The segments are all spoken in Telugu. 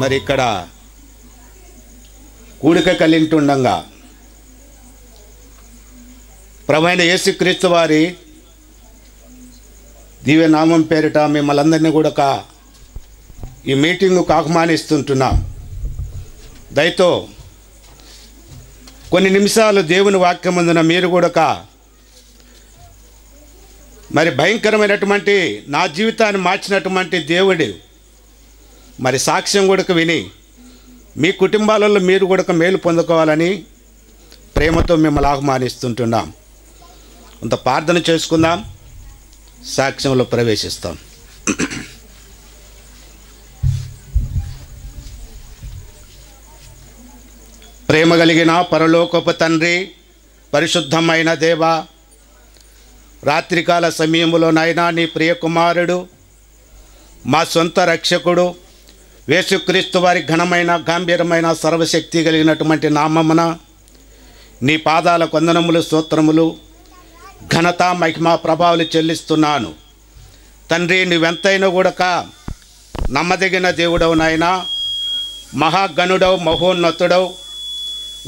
మరి ఇక్కడ కూడిక కలిగింటుండగా ప్రభువైన యేసుక్రీస్తు వారి దివ్యనామం పేరిట మిమ్మల్ని అందరినీ కూడా ఈ మీటింగుకు ఆహ్వానిస్తుంటున్నాం. దయతో కొన్ని నిమిషాలు దేవుని వాక్యమందున మీరు కూడా మరి భయంకరమైనటువంటి నా జీవితాన్ని మార్చినటువంటి దేవుడు మరి సాక్ష్యం కూడా విని మీ కుటుంబాలలో మీరు కూడా మేలు పొందుకోవాలని ప్రేమతో మిమ్మల్ని ఆహ్వానిస్తుంటున్నాం. కొంత ప్రార్థన చేసుకుందాం, సాక్ష్యంలో ప్రవేశిస్తాం. ప్రేమ కలిగిన పరలోకపు తండ్రి, పరిశుద్ధమైన దేవ, రాత్రికాల సమయంలో నాయనా నీ ప్రియకుమారుడు మా సొంత రక్షకుడు యేసుక్రీస్తు వారి ఘనమైన గంభీరమైన సర్వశక్తి కలిగినటువంటి నామమున నీ పాదాల వందనములు స్తోత్రములు ఘనత మహిమ ప్రభావాలు చెల్లిస్తున్నాను. తండ్రి, నువ్వెంతైనా కూడా నమ్మదగిన దేవుడవు నాయనా, మహాగణుడవు, మహోన్నతుడవు,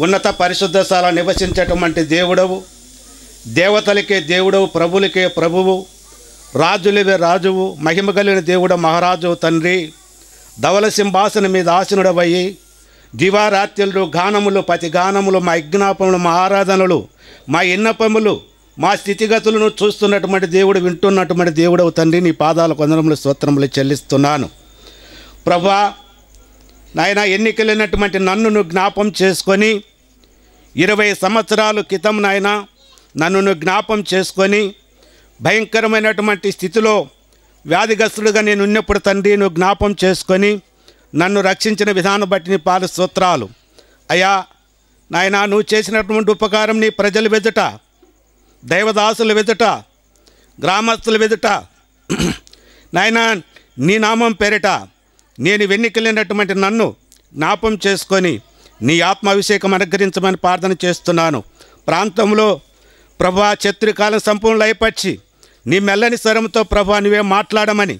ఉన్నత పరిశుద్ధశాల నివసించేటువంటి దేవుడవు, దేవతలకే దేవుడవు, ప్రభులకే ప్రభువు, రాజులవే రాజువు, మహిమ కలిగిన దేవుడు మహారాజు. తండ్రి, ధవల సింహాసనం మీద ఆసనుడవయ్యి దివారాత్రులు గానములు ప్రతి గానములు మా యజ్ఞాపములు మా ఆరాధనలు మా విన్నపములు మా స్థితిగతులను చూస్తున్నటువంటి దేవుడు, వింటున్నటువంటి దేవుడవు తండ్రి, నీ పాదాల వందనములు స్తోత్రములు చెల్లిస్తున్నాను. ప్రభువా నాయన, ఎన్నికలైనటువంటి నన్ను నువ్వు జ్ఞాపం చేసుకొని 20 సంవత్సరాల క్రితం నాయన నన్ను జ్ఞాపం చేసుకొని భయంకరమైనటువంటి స్థితిలో వ్యాధిగ్రస్తుడుగా నేను ఉన్నప్పుడు తండ్రి నువ్వు జ్ఞాపం చేసుకొని నన్ను రక్షించిన విధానం బట్టి నీ పాద స్తోత్రాలు. అయ్యా నాయన, నువ్వు చేసినటువంటి ఉపకారం నీ ప్రజల వెదుట, దైవదాసుల వెదుట, గ్రామస్తుల వెదుట నాయన నీ నామం పేరిట నేను వెన్నికలేనటువంటి నన్ను జ్ఞాపం చేసుకొని నీ ఆత్మాభిషేకం అనుగ్రహించమని ప్రార్థన చేస్తున్నాను. ప్రాంతంలో ప్రభా శత్రుకాలం సంపూర్ణ అయిపచ్చి నీ మెల్లని స్వరంతో ప్రభా నువ్వే మాట్లాడమని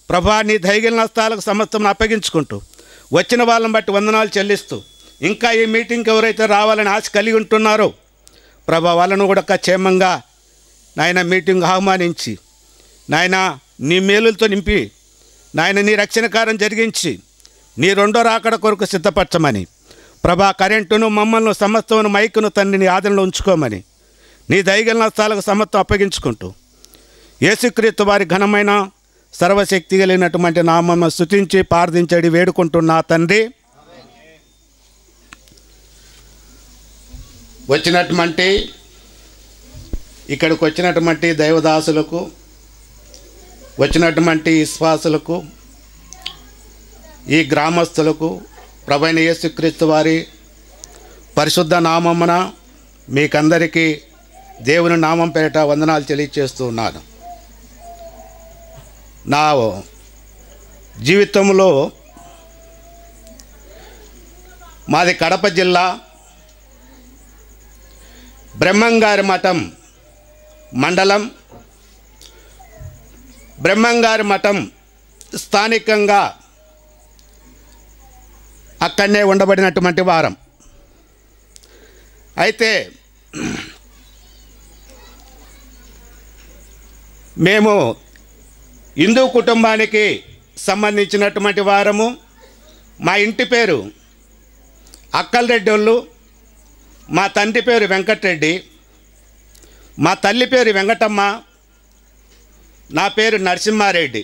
ప్రభా నీ దయగలిగిన హస్తాలకు సమస్తం అప్పగించుకుంటూ వచ్చిన వాళ్ళని బట్టి వందనాలు చెల్లిస్తూ ఇంకా ఈ మీటింగ్కి ఎవరైతే రావాలని ఆశ కలిగి ఉంటున్నారో ప్రభా వాళ్ళను కూడా క్షేమంగా నాయన మీటింగ్ ఆహ్వానించి నాయన నీ మేలులతో నింపి నాయన నీ రక్షణ కార్యం జరిగించి నీ రెండో రాకడ కొరకు సిద్ధపరచమని ప్రభా కరెంటును మమ్మల్ని సమస్తమును మైకును తండ్రి నీ ఆదరణలో ఉంచుకోమని నీ దయగలిగిన స్థాలకు సమస్తం అప్పగించుకుంటూ యేసుక్రీస్తు వారి ఘనమైన సర్వశక్తి కలిగినటువంటి నామమును స్తుతించి ప్రార్థించడి వేడుకుంటున్నా తండ్రి. వచ్చినటువంటి ఇక్కడికి వచ్చినటువంటి దైవదాసులకు, వచ్చినటువంటి విశ్వాసులకు, ఈ గ్రామస్తులకు ప్రభువైన యేసుక్రీస్తు వారి పరిశుద్ధ నామమున మీకందరికీ దేవుని నామం పేరిట వందనాలు తెలియజేస్తూ ఉన్నాను. నా జీవితంలో మాది కడప జిల్లా బ్రహ్మంగారి మఠం మండలం, బ్రహ్మంగారి మఠం స్థానికంగా అక్కడనే ఉండబడినటువంటి వారం. అయితే మేము హిందూ కుటుంబానికి సంబంధించినటువంటి వారము. మా ఇంటి పేరు అక్కలరెడ్డి వాళ్ళు, మా తండ్రి పేరు వెంకటరెడ్డి, మా తల్లి పేరు వెంకటమ్మ, నా పేరు నరసింహారెడ్డి.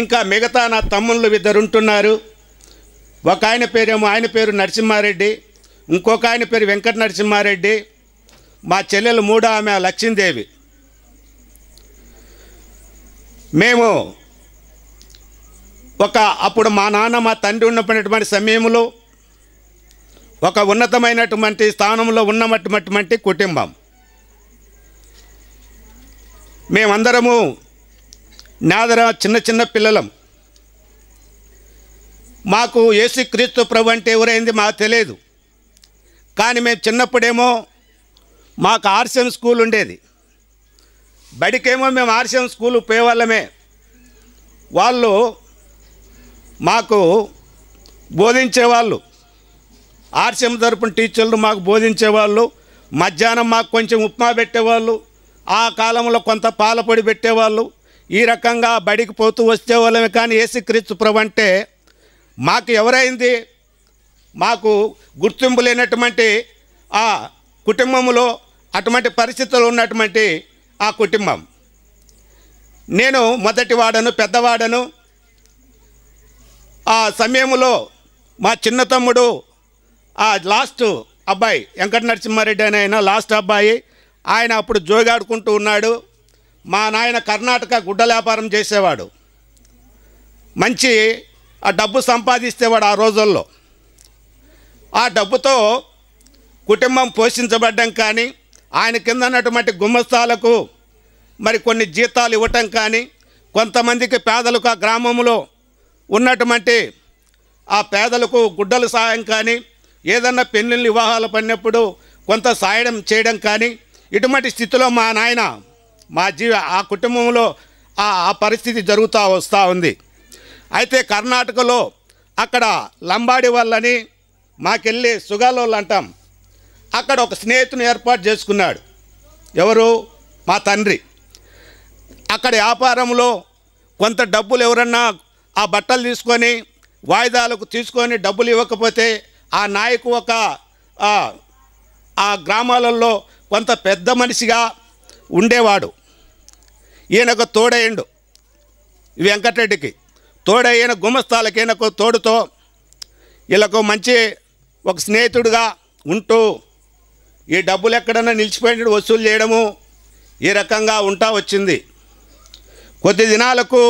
ఇంకా మిగతా నా తమ్ముళ్ళు 2 ఉంటున్నారు. ఒక ఆయన పేరు నరసింహారెడ్డి, ఇంకొక ఆయన పేరు వెంకట నరసింహారెడ్డి, మా చెల్లెలు 3వ ఆమె లక్ష్మీదేవి. మేము అప్పుడు మా నాన్న మా తండ్రి ఉన్నటువంటి సమయంలో ఒక ఉన్నతమైనటువంటి స్థానంలో ఉన్నటువంటి కుటుంబం. మేమందరము నాదర చిన్న పిల్లలం. మాకు యేసుక్రీస్తు ప్రభు అంటే ఎవరైంది మాకు తెలియదు. కానీ మేము చిన్నప్పుడేమో మాకు ఆర్సిఎం స్కూల్ ఉండేది. బడికేమో మేము ఆర్సిఎం స్కూల్ పోయేవాళ్ళమే. వాళ్ళు మాకు బోధించేవాళ్ళు, ఆర్సీఎం తరపున టీచర్లు మాకు బోధించేవాళ్ళు. మధ్యాహ్నం మాకు కొంచెం ఉప్మా పెట్టేవాళ్ళు, ఆ కాలంలో కొంత పాలపొడి పెట్టేవాళ్ళు. ఈ రకంగా బడికి పోతూ వచ్చేవాళ్ళమే. కానీ యేసుక్రీస్తు ప్రభు అంటే మాకు ఎవరైంది? మాకు గుర్తింపు లేనటువంటి ఆ కుటుంబంలో అటువంటి పరిస్థితులు ఉన్నటువంటి ఆ కుటుంబం. నేను మొదటి వాడను, పెద్దవాడను. ఆ సమయంలో మా చిన్న తమ్ముడు లాస్ట్ అబ్బాయి వెంకట నరసింహారెడ్డి అని ఆయన లాస్ట్ అబ్బాయి. ఆయన అప్పుడు జోగాడుకుంటూ ఉన్నాడు. మా నాయన కర్ణాటక గుడ్డల వ్యాపారం చేసేవాడు. మంచి ఆ డబ్బు సంపాదిస్తేవాడు ఆ రోజుల్లో. ఆ డబ్బుతో కుటుంబం పోషించబడ్డం కానీ, ఆయన కింద ఉన్నటువంటి గుమస్తాలకు మరి కొన్ని జీతాలు ఇవ్వటం కానీ, కొంతమందికి పేదలకు ఆ గ్రామంలో ఉన్నటువంటి ఆ పేదలకు గుడ్డల సహాయం కానీ, ఏదన్నా పెళ్ళిళ్ళు వివాహాలు పడినప్పుడు కొంత సాయం చేయడం కానీ, ఇటువంటి స్థితిలో మా నాయన ఆ కుటుంబంలో ఆ పరిస్థితి జరుగుతూ వస్తూ ఉంది. అయితే కర్ణాటకలో అక్కడ లంబాడి వాళ్ళని మాకెళ్ళి సుగాలోళ్ళు అంటాం, అక్కడ ఒక స్నేహితుని ఏర్పాటు చేసుకున్నాడు. ఎవరు? మా తండ్రి. అక్కడ వ్యాపారంలో కొంత డబ్బులు ఎవరన్నా ఆ బట్టలు తీసుకొని వాయిదాలకు తీసుకొని డబ్బులు ఇవ్వకపోతే ఆ నాయకు ఆ గ్రామాలలో కొంత పెద్ద మనిషిగా ఉండేవాడు. ఈయనకు తోడయ్యండు వెంకటరెడ్డికి. తోడయ్యిన గుమస్తాలకి ఈయనకు తోడుతో వీళ్ళకు మంచి ఒక స్నేహితుడిగా ఉంటూ ఈ డబ్బులు ఎక్కడన్నా నిలిచిపోయినట్టు వసూలు చేయడము ఈ రకంగా ఉంటా వచ్చింది. కొద్ది దినాలకు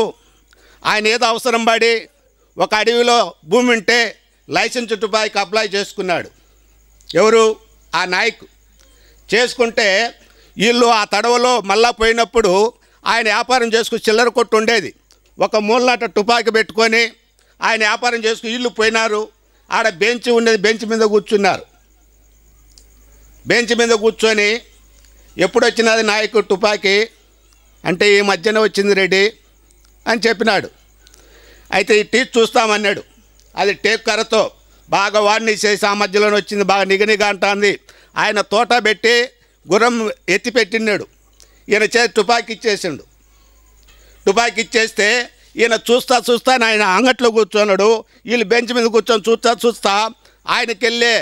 ఆయన ఏదో అవసరం పడి ఒక అడవిలో భూమి ఉంటే లైసెన్స్ టుపాయికి అప్లై చేసుకున్నాడు. ఎవరు? ఆ నాయకు. చేసుకుంటే వీళ్ళు ఆ తడవలో మళ్ళా పోయినప్పుడు ఆయన వ్యాపారం చేసుకుని చిల్లర కొట్టు ఉండేది. ఒక మూలనాట తుపాకి పెట్టుకొని ఆయన వ్యాపారం చేసుకుని వీళ్ళు పోయినారు. ఆడ బెంచ్ ఉండేది, బెంచ్ మీద కూర్చున్నారు. బెంచ్ మీద కూర్చొని ఎప్పుడు వచ్చినది నాయకుడు తుపాకి అంటే ఈ మధ్యన వచ్చింది రెడ్డి అని చెప్పినాడు. అయితే ఈ టీచ్ చూస్తామన్నాడు. అది టేప్ కర్రతో బాగా వాడిని చేసి ఆ మధ్యలోనే వచ్చింది, బాగా నిగనిగా అంటుంది. ఆయన తోట పెట్టి గుర్రం ఎత్తి పెట్టినాడు. ఈయన చేసి తుపాకి ఇచ్చేసిండు. తుపాకి ఇచ్చేస్తే ఈయన చూస్తా ఆయన అంగట్లో కూర్చున్నాడు. వీళ్ళు బెంచ్ మీద కూర్చొని చూస్తా ఆయనకెళ్ళి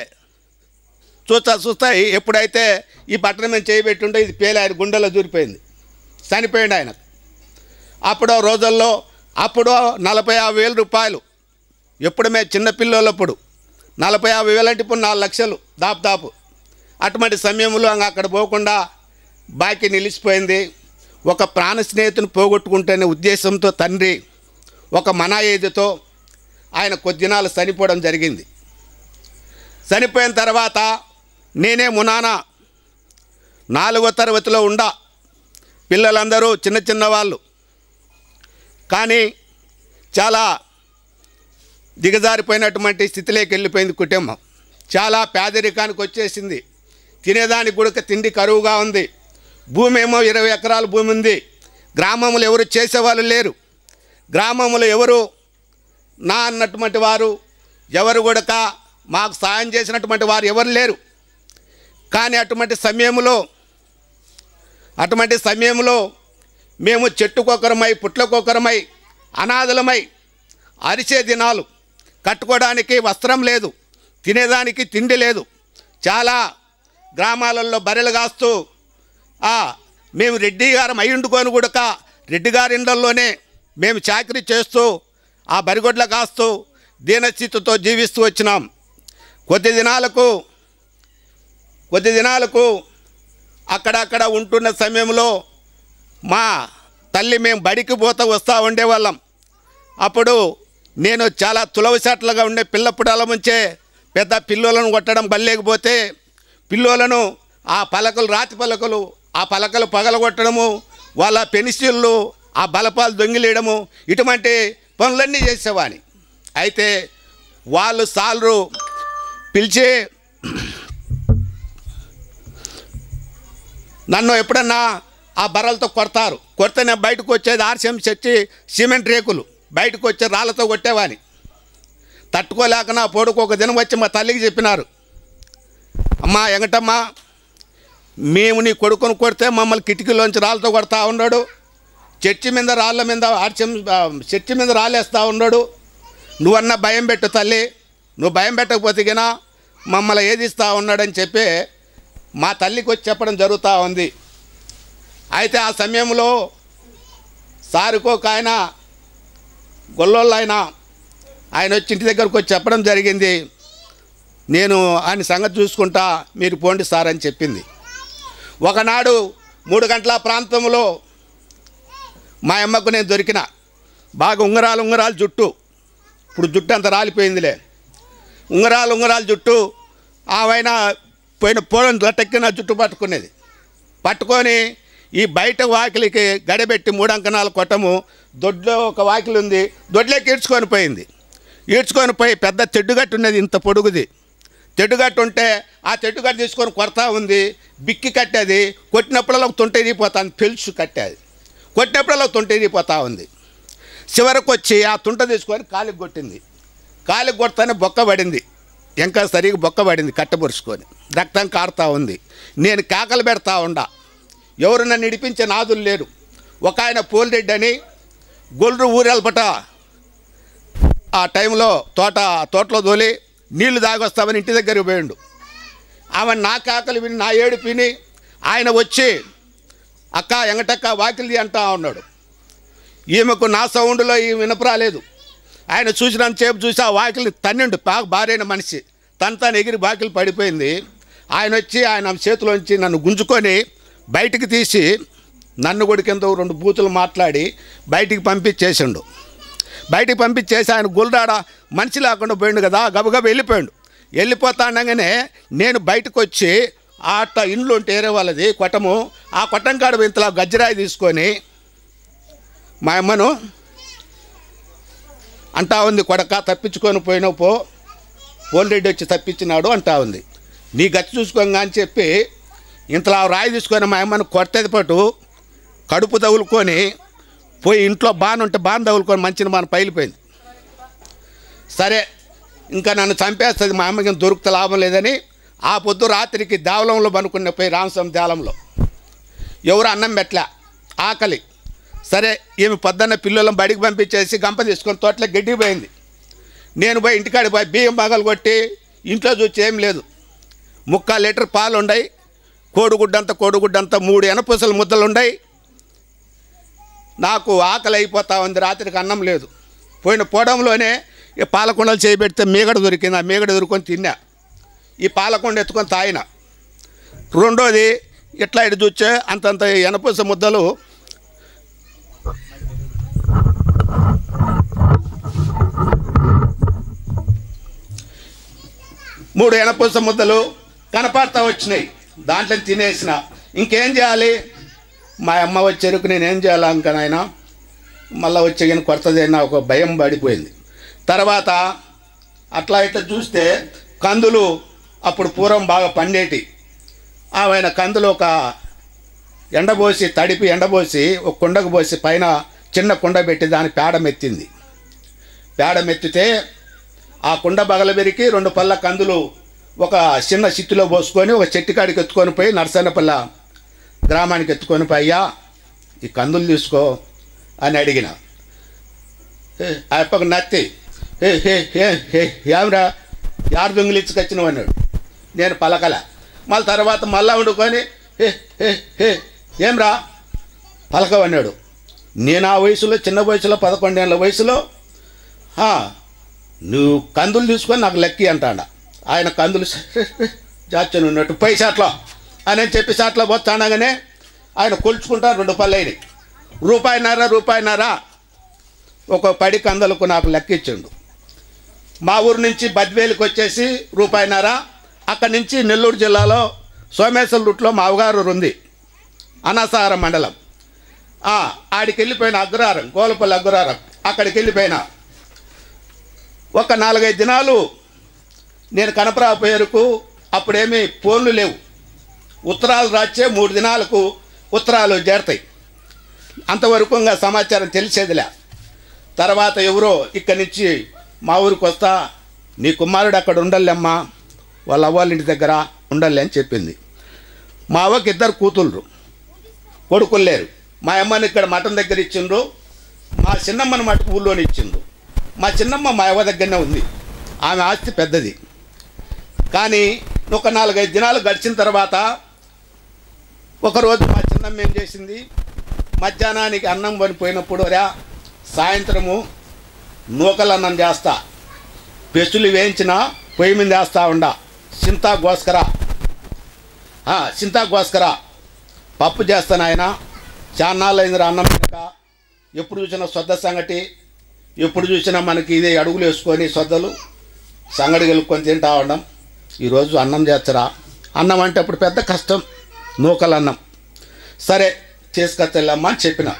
చూస్తా ఎప్పుడైతే ఈ బట్టన మీద చేయబెట్టుండో ఇది పేలి ఆయన గుండెలో దూరిపోయింది, చనిపోయింది ఆయన. అప్పుడు రోజుల్లో 40,000-50,000 రూపాయలు. ఎప్పుడు మేము చిన్నపిల్లలప్పుడు 40,000-50,000 అంటే ఇప్పుడు 4 లక్షలు దాపు. అటువంటి సమయంలో అక్కడ పోకుండా బాకీ నిలిచిపోయింది. ఒక ప్రాణ స్నేహితుని పోగొట్టుకుంటేనే ఉద్దేశంతో తండ్రి ఒక మనాయేదితో ఆయన కొద్ది దినాలు చనిపోవడం జరిగింది. చనిపోయిన తర్వాత నేనే మునాన 4వ తరగతిలో ఉండా. పిల్లలందరూ చిన్న వాళ్ళు. కానీ చాలా దిగజారిపోయినటువంటి స్థితిలోకి వెళ్ళిపోయింది కుటుంబం. చాలా పేదరికానికి వచ్చేసింది. తినేదానికి కూడా తిండి కరువుగా ఉంది. భూమి ఏమో 20 ఎకరాల భూమి ఉంది. గ్రామంలో ఎవరు చేసేవాళ్ళు లేరు. గ్రామంలో ఎవరు నా అన్నటువంటి వారు ఎవరు కూడా మాకు సాయం చేసినటువంటి వారు ఎవరు లేరు. కానీ అటువంటి సమయంలో మేము చెట్టుకొకరమై పుట్లకొకరమై అనాథలమై అరిచే దినాలు. కట్టుకోవడానికి వస్త్రం లేదు, తినేదానికి తిండి లేదు. చాలా గ్రామాలలో బర్రెలు కాస్తూ మేము రెడ్డి గారం అయ్యుండుకొని కూడా రెడ్డి గారి ఇండ్లలోనే మేము చాకరీ చేస్తూ ఆ బరిగొడ్ల కాస్తూ దీనస్థితితో జీవిస్తూ వచ్చినాం. కొద్ది దినాలకు అక్కడక్కడ ఉంటున్న సమయంలో మా తల్లి మేము బడికి వస్తూ ఉండేవాళ్ళం. అప్పుడు నేను చాలా తులవశాట్లుగా ఉండే పిల్లప్పుడాల ముంచే పెద్ద పిల్లోలను కొట్టడం బల్లేకపోతే పిల్లోలను ఆ పలకలు రాతి పలకలు ఆ పలకలు పగలగొట్టడము, వాళ్ళ పెన్సిళ్ళు ఆ బలపాలు దొంగిలేయడము, ఇటువంటి పనులన్నీ చేసేవాని. అయితే వాళ్ళు సాలరు పిలిచి నన్ను ఎప్పుడన్నా ఆ బర్రలతో కొడతారు. కొడితే నేను బయటకు వచ్చేది ఆర్సీఎం చచ్చి సిమెంట్ రేకులు బయటకు వచ్చే రాళ్ళతో కొట్టేవాని. తట్టుకోలేక నా పొడుకు ఒక దినం వచ్చి మా తల్లికి చెప్పినారు, అమ్మా వెంకటమ్మ, మేము నీ కొడుకును కొడితే మమ్మల్ని కిటికీలోంచి రాళ్ళతో కొడతా ఉన్నాడు, చర్చి మీద రాళ్ళ మీద చర్చి మీద రాళ్ళేస్తూ ఉన్నాడు, నువ్వన్నా భయం పెట్టు తల్లి, నువ్వు భయం పెట్టకపోతే గినా మమ్మల్ని ఏదిస్తూ ఉన్నాడని చెప్పి మా తల్లికి వచ్చి చెప్పడం జరుగుతూ ఉంది. అయితే ఆ సమయంలో సారుకోక ఆయన గొల్లోళ్ళు ఆయన వచ్చి ఇంటి దగ్గరకు వచ్చి చెప్పడం జరిగింది, నేను ఆయన సంగతి చూసుకుంటా, మీరు పోండి సార్ అని చెప్పింది. ఒకనాడు 3 గంటల ప్రాంతంలో మా అమ్మకు నేను దొరికిన, బాగా ఉంగరాలు జుట్టు, ఇప్పుడు జుట్టు అంత రాలిపోయిందిలే, ఉంగరాలు జుట్టు, ఆమెన పోయిన గట్టెక్కిన జుట్టు పట్టుకొని ఈ బయట వాకిలికి గడబెట్టి 3 అంకణాల కొట్టము, దొడ్లో ఒక వాకిలి ఉంది, దొడ్లోకి ఈడ్చుకొని పోయి పెద్ద తెడ్డుగట్టు ఉన్నది, ఇంత పొడుగుది తెడ్డుగట్టు ఉంటే ఆ తెడ్డుగట్టు తీసుకొని కొడతా ఉంది, బిక్కి కట్టేది, కొట్టినప్పుడల్లా ఒక తుంట ఇరిగిపోతుంది, పెలుసు కట్టేది, కొట్టినప్పుడల్లా తుంట ఇరిగిపోతూ ఉంది. చివరికి వచ్చి ఆ తుంట తీసుకొని కాలికి కొట్టింది, కాలికి కొడతానే బొక్క పడింది, ఇంకా సరిగ్గా బొక్క పడింది, కట్టబరుచుకొని రక్తం కారుతూ ఉంది. నేను కేకలు పెడతా ఉండా, ఎవరు నన్ను ఇడిపించే నాదులు లేరు. ఒక ఆయన పోలిరెడ్డి అని గొల్లు ఊరెల్పట ఆ టైంలో తోటలో దోలి నీళ్లు తాగొస్తామని ఇంటి దగ్గరికి పోయిండు. ఆమె నా కేకలు విని నా ఏడుపు విని ఆయన వచ్చి అక్క ఎంగటక్క వాకిలిది అంటా ఉన్నాడు. ఈమెకు నా సౌండ్లో ఈ వినపరాలేదు. ఆయన చూసినంత సేపు చూసి ఆ వాకిలిని తన్నిండు, భారైన మనిషి తను ఎగిరి వాకిలి పడిపోయింది. ఆయన వచ్చి ఆయన చేతిలోంచి నన్ను గుంజుకొని బయటికి తీసి నన్ను కూడా కింద 2 బూతులు మాట్లాడి బయటికి పంపించేసిండు. బయటికి పంపించేసి ఆయన గుల్దాడ మనిషి లేకుండా పోయిండు కదా, గబగబ వెళ్ళిపోతా అనగానే నేను బయటకు వచ్చి ఇండ్లు ఉంటే ఏరే వాళ్ళది కొట్టము, ఆ కొట్టం కాడ ఇంతలా గజ్జరాయి తీసుకొని మా అమ్మను అంటా ఉంది, కొడక తప్పించుకొని పోయినావు పోలిరెడ్డి వచ్చి తప్పించినాడు అంటా ఉంది. నీ గచ్చి చూసుకోగా అని చెప్పి ఇంతలా రాయి తీసుకొని మా అమ్మను కొట్టేది పాటు కడుపు తగులుకొని పోయి ఇంట్లో బానుంటే బాను తగులుకొని మంచిని మన పైలిపోయింది. సరే ఇంకా నన్ను చంపేస్తుంది, మా అమ్మకి దొరికితే లాభం లేదని ఆ పొద్దు రాత్రికి దేవలంలో పనుకున్న పోయి రామస్వామి దేవాలంలో ఎవరు అన్నం పెట్టలే, ఆకలి. సరే ఈమె పొద్దున్న పిల్లలను బడికి పంపించేసి గంప తీసుకొని తోటలో గడ్డికి పోయింది. నేను పోయి ఇంటికాడికి పోయి బియ్యం పగలు కొట్టి ఇంట్లో చూసి ఏం లేదు, 3/4 లీటర్ పాలు ఉన్నాయి, కోడిగుడ్డంతా 3 ఎనపూసల ముద్దలు ఉన్నాయి. నాకు ఆకలి అయిపోతా ఉంది, రాత్రికి అన్నం లేదు. పోవడంలోనే ఈ పాలకొండలు చేయబెడితే మీగడ దొరికింది, ఆ మీగడ దొరుకొని తిన్నా, ఈ పాలకొండ ఎత్తుకొని తాగిన. రెండోది ఇట్లా ఇటు చూచే అంతంత ఎనపూస ముద్దలు 3 ఎనపూస ముద్దలు కనపడతా వచ్చినాయి, దాంట్లో తినేసిన. ఇంకేం చేయాలి, మా అమ్మ వచ్చేరకు నేనేం చేయాలి ఇంకా నాయన, మళ్ళీ వచ్చే కానీ కొత్తదైనా ఒక భయం పడిపోయింది. తర్వాత అట్లా ఇట్లా చూస్తే కందులు అప్పుడు పూర్వం బాగా పండేటి, ఆమె కందులు ఒక ఎండబోసి తడిపి ఎండబోసి ఒక కుండకు పోసి పైన చిన్న కుండ పెట్టి దాని పేడ మెత్తితే ఆ కుండ బగలబెరికి 2 పళ్ళ కందులు ఒక చిన్న సిత్తులో పోసుకొని ఒక చెట్టుకాడికి ఎత్తుకొని పోయి నరసన్నపల్ల గ్రామానికి ఎత్తుకొని పోయి, అయ్యా ఈ కందులు తీసుకో అని అడిగిన. అప్పకు నత్తి ఏమరా యారు దొంగిలించుకొచ్చినావు అన్నాడు. నేను పలకల. మళ్ళీ తర్వాత మళ్ళా వండుకొని ఏమ్రా పలకవన్నాడు. నేను ఆ వయసులో చిన్న వయసులో 11 ఏళ్ళ వయసులో నువ్వు కందులు తీసుకొని నాకు లెక్కి అంటాడ. ఆయన కందులు జాచని ఉన్నట్టు పై షాట్లో అని చెప్పి షాట్లో పోతానగానే ఆయన కొలుచుకుంటా 2 పళ్ళు అయినాయి, రూపాయిన్నర ఒక పడి కందులకు నాకు లెక్కిచ్చిండు. మా ఊరు నుంచి బద్వేలుకి వచ్చేసి రూపాయిన్నర, అక్కడి నుంచి నెల్లూరు జిల్లాలో సోమేశ్వర రూట్లో మా అవగారు ఉంది, అనాసారం మండలం. ఆడికి వెళ్ళిపోయిన అగ్రహారం, గోలపల్లి అగ్రహారం, అక్కడికి వెళ్ళిపోయినా ఒక 4-5 దినాలు నేను కనపరాపోయేరకు. అప్పుడేమీ ఫోన్లు లేవు, ఉత్తరాలు రాచే 3 దినాలకు ఉత్తరాలు చేరతాయి, అంతవరకు ఇంకా సమాచారం తెలిసేదిలే. తర్వాత ఎవరో ఇక్కడి నుంచి మా ఊరికి వస్తా నీ కుమారుడు అక్కడ ఉండలేమ్మా, వాళ్ళ అవ్వాళ్ళ ఇంటి దగ్గర ఉండలే అని చెప్పింది. మా అవ్వకి 2 కూతుళ్ళు, కొడుకులు లేరు. మా అమ్మని ఇక్కడ మఠం దగ్గర ఇచ్చిండ్రు, మా చిన్నమ్మని మటుకు ఊళ్ళోని ఇచ్చిండ్రు. మా చిన్నమ్మ మా అవ్వ దగ్గరనే ఉంది, ఆమె ఆస్తి పెద్దది. కానీ ఒక 4-5 దినాలు గడిచిన తర్వాత ఒకరోజు మా చిన్నమ్మ ఏం చేసింది, మధ్యాహ్నానికి అన్నం పనిపోయినప్పుడు సాయంత్రము నూకలన్నం చేస్తా, పెసులు వేయించిన పొయ్యి మీద వేస్తా ఉండా, చింతా గోస్కర పప్పు చేస్తాను ఆయన. చాన్నాళ్ళు అయిందిరా అన్నం తినక, ఎప్పుడు చూసినా సొద్ద సంగటి, ఎప్పుడు చూసినా మనకి ఇదే అడుగులు వేసుకొని సొద్దలు సంగటి గెలుక్కొని తింటా ఉండం. ఈరోజు అన్నం చేస్తారా? అన్నం అంటే అప్పుడు పెద్ద కష్టం, నూకలన్నం. సరే చేసుకొస్తలేమ్మా అని చెప్పిన,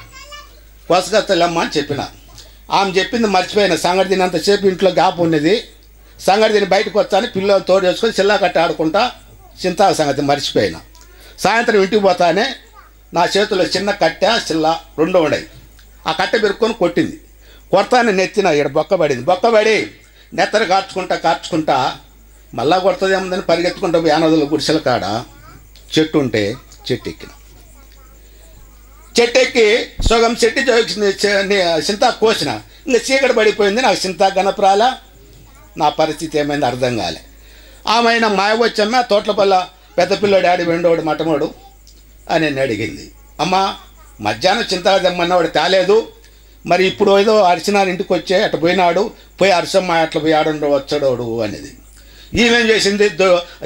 కోసుకొస్తలేమ్మా అని చెప్పిన. ఆమె చెప్పింది మర్చిపోయిన. సంగటి తినంతసేపు ఇంట్లో గ్యాప్ ఉన్నది, సంగటి తిని బయటకు వచ్చాను, పిల్లలు తోడు చేసుకొని చిల్లా కట్టి ఆడుకుంటా చింతా సంగతి మర్చిపోయిన. సాయంత్రం ఇంటికి పోతానే నా చేతిలో చిన్న కట్టె చిల్ల 2 ఉన్నాయి. ఆ కట్టె పెరుక్కొని కొట్టింది. కొడతానే నెత్తిన ఇక్కడ బొక్కబడి నెత్తరు కార్చుకుంటా మళ్ళా కొడుతుందేముందని పరిగెత్తుకుంటా పోయి ఆనదుల గుడిసెల కాడ చెట్టు ఉంటే చెట్టు ఎక్కిన. చెట్టు ఎక్కి సగం చెట్టు చింతా కోసిన. ఇంకా చీకటి పడిపోయింది, నాకు చింతా గనపరాలా. నా పరిస్థితి ఏమైంది అర్థం కాలే. ఆమె అయినా మాయ వచ్చమ్మా తోటలపల్ల పెద్ద పిల్లోడు ఆడి వెండోడు మటమోడు అని నన్ను అడిగింది. అమ్మ మధ్యాహ్నం చింతా తెమ్మన్నవాడు తేలేదు, మరి ఇప్పుడు ఏదో అరిచినారు ఇంటికి వచ్చే అటు పోయినాడు, పోయి అరిసమ్మ అట్లా పోయి ఆడుండో వచ్చాడోడు అనేది. ఈమెం చేసింది,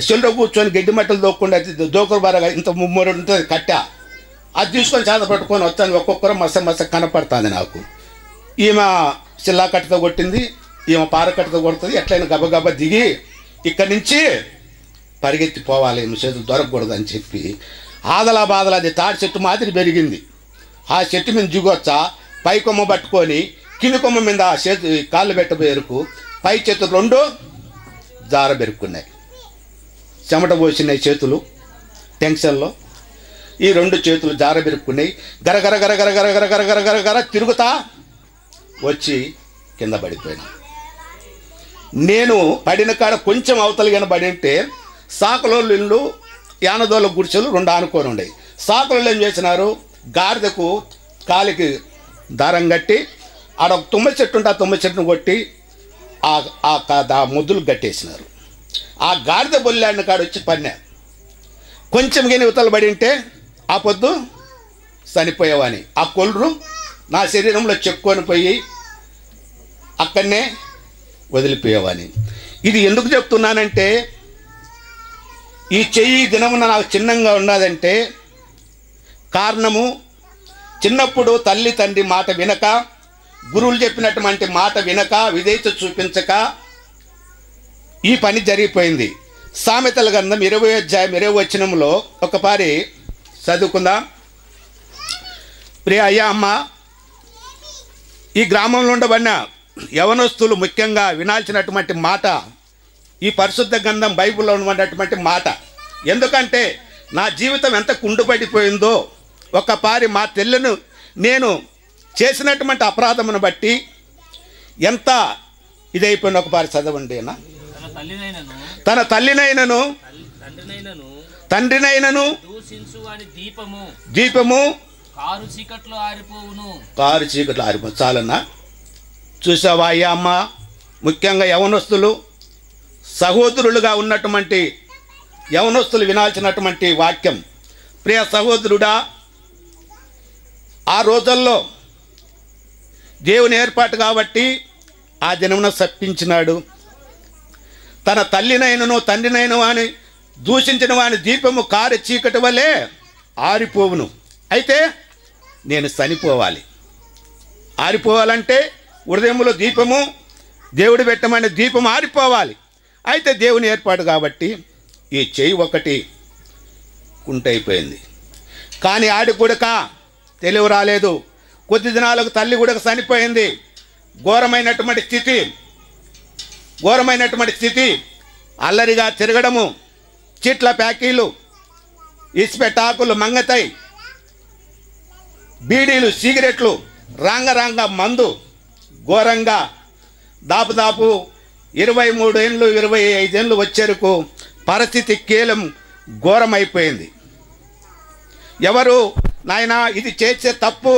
చెల్లు కూర్చొని గడ్డి మట్టలు దోక్కుండా దోకరు బారగా ఇంత 3 ఉంటుంది కట్ట, అది తీసుకొని చేత పట్టుకొని వచ్చాను. ఒక్కొక్కరు మస కనపడుతుంది నాకు. ఈమె చిల్లా కట్టతో కొట్టింది, ఈమె పారకట్టతో కొడుతుంది. ఎట్లయినా గబగబా దిగి ఇక్కడి నుంచి పరిగెత్తి పోవాలి, ఈమె చేతులు దొరకకూడదు అని చెప్పి ఆదలా బాదలా అది తాడి చెట్టు మాదిరి పెరిగింది. ఆ చెట్టు మీద దిగొచ్చా, పై కొమ్మ పట్టుకొని కింది కొమ్మ మీద ఆ చేతు కాళ్ళు పెట్టబోయేరుకు పై చేతులు 2 జార బెరుక్కున్నాయి, చెమట పోసినాయి చేతులు టెన్షన్లో. ఈ 2 చేతులు జార బెరుక్కున్నాయి. గరగర గరగర గరగర గరగర గరగర తిరుగుతా వచ్చి కింద పడిపోయినా. నేను పడిన కాడ కొంచెం అవతలిగా పడి ఉంటే సాకులోళ్ళు ఇల్లు యానదోళ్ళ గుడిసెలు 2 ఆనుకొని ఉండేవి. సాకులలో ఏం చేసినారు, గాడిదకు కాలికి దారం కట్టి ఆడ ఒక తుమ్మ చెట్టు ఉంటే ఆ తుమ్మ చెట్టును కొట్టి ఆ ముద్దులు కట్టేసినారు. ఆ గాడిద బొల్లాడిన కాడ వచ్చి పన్నా. కొంచెం కానీ ఇవతలు పడి ఉంటే ఆ పొద్దు చనిపోయేవాని. ఆ కొల్లు నా శరీరంలో చెక్కుకొని పోయి అక్కడనే వదిలిపోయేవాని. ఇది ఎందుకు చెప్తున్నానంటే, ఈ చెయ్యి దినమున నాకు చిన్నంగా ఉన్నదంటే కారణము, చిన్నప్పుడు తల్లి తండ్రి మాట వినక, గురువులు చెప్పినటువంటి మాట వినక, విధేయత చూపించక ఈ పని జరిగిపోయింది. సామెతల గ్రంథం 20వ అధ్యాయం 20వ వచనంలో ఒకసారి చదువుకుందాం. ప్రియ అయ్యా అమ్మ, ఈ గ్రామంలో ఉండబడిన యవనస్తులు ముఖ్యంగా వినాల్సినటువంటి మాట ఈ పరిశుద్ధ గ్రంథం బైబిల్లో ఉన్నటువంటి మాట. ఎందుకంటే నా జీవితం ఎంత కుండుపడిపోయిందో, ఒకసారి మా తెల్లను నేను చేసినటువంటి అపరాధమును బట్టి ఎంత ఇదైపోయిన ఒకసారి చదవండి అన్న. తన తల్లినైనను తండ్రినైనను దీపము కారు చీకట్లో ఆరిపోవు. చాలన్నా. చూసావా అయ్యా అమ్మ, ముఖ్యంగా యవనస్తులు సహోదరులుగా ఉన్నటువంటి యవనస్తులు వినాల్సినటువంటి వాక్యం. ప్రియ సహోదరుడా, ఆ రోజుల్లో దేవుని ఏర్పాటు కాబట్టి ఆ దినమున శపించినాడు. తన తల్లినైనను తండ్రినైన వాని దూషించిన వాని దీపము కారు చీకటి వలె ఆరిపోవును. అయితే నేను చనిపోవాలి. ఆరిపోవాలంటే హృదయంలో దీపము, దేవుడు పెట్టమని దీపం ఆరిపోవాలి. అయితే దేవుని ఏర్పాటు కాబట్టి ఈ చెయ్యి ఒకటి కుంటైపోయింది. కానీ ఆడి కూడక తెలివి రాలేదు. కొద్ది దినాలకు తల్లి కూడా చనిపోయింది. ఘోరమైనటువంటి స్థితి, అల్లరిగా తిరగడము, చిట్ల ప్యాకీలు, ఇసుపెట్టాకులు మంగతాయి, బీడీలు, సిగరెట్లు, రాంగ మందు, ఘోరంగా దాపు 23 ఏళ్ళు 25 ఏళ్ళు వచ్చేరకు పరిస్థితి కేవలం ఘోరమైపోయింది. ఎవరు నాయన ఇది చేసే తప్పు,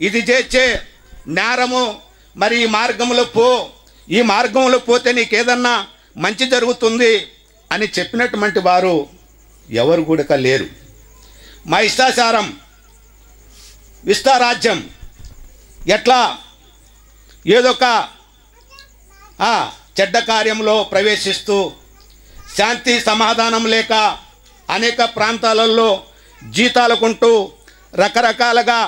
ఇది చేసే నేరము, మరి ఈ మార్గంలో పో, ఈ మార్గంలో పోతే నీకేదన్నా మంచి జరుగుతుంది అని చెప్పినటువంటి వారు ఎవరు కూడా లేరు. మా ఇష్టాచారం విస్తారాజ్యం ఎట్లా ఏదొక చెడ్డ కార్యంలో ప్రవేశిస్తూ శాంతి సమాధానం లేక అనేక ప్రాంతాలలో జీతాలకుంటూ రకరకాలుగా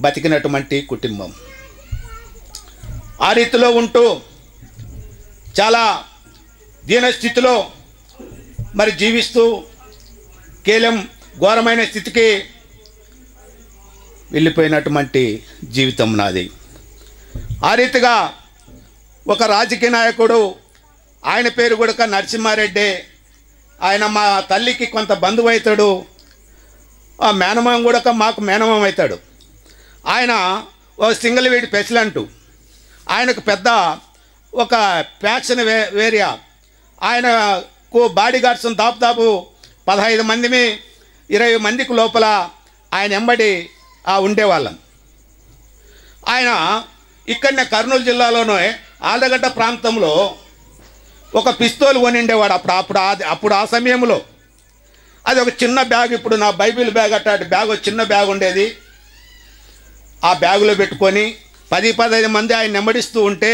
బతికినటువంటి కుటుంబం. ఆ రీతిలో ఉంటూ చాలా దీనస్థితిలో మరి జీవిస్తూ కేవలం ఘోరమైన స్థితికి వెళ్ళిపోయినటువంటి జీవితం నాది. ఆ రీతిగా ఒక రాజకీయ నాయకుడు, ఆయన పేరు కూడా నరసింహారెడ్డి, ఆయన మా తల్లికి కొంత బంధువు అవుతాడు, ఆ మేనమామ కూడా మాకు మేనమామ అవుతాడు. ఆయన ఒక సింగిల్ వీడి ప్రెసిడెంటు, ఆయనకు పెద్ద ఒక ఫ్యాక్షన్ ఏరియా, ఆయనకు బాడీ గార్డ్స్ దాదాపు 15 మందిని 20 మందికి లోపల ఆయన ఎంబడి ఉండేవాళ్ళం. ఆయన ఇక్కడనే కర్నూలు జిల్లాలోనే ఆలగడ్డ ప్రాంతంలో ఒక పిస్తోల్ కొనిండేవాడు. అప్పుడు ఆ సమయంలో అది ఒక చిన్న బ్యాగ్, ఇప్పుడు నా బైబిల్ బ్యాగ్ అట్టాటి బ్యాగ్, ఒక చిన్న బ్యాగ్ ఉండేది. ఆ బ్యాగులో పెట్టుకొని 10-15 మంది ఆయన నెమ్మడిస్తూ ఉంటే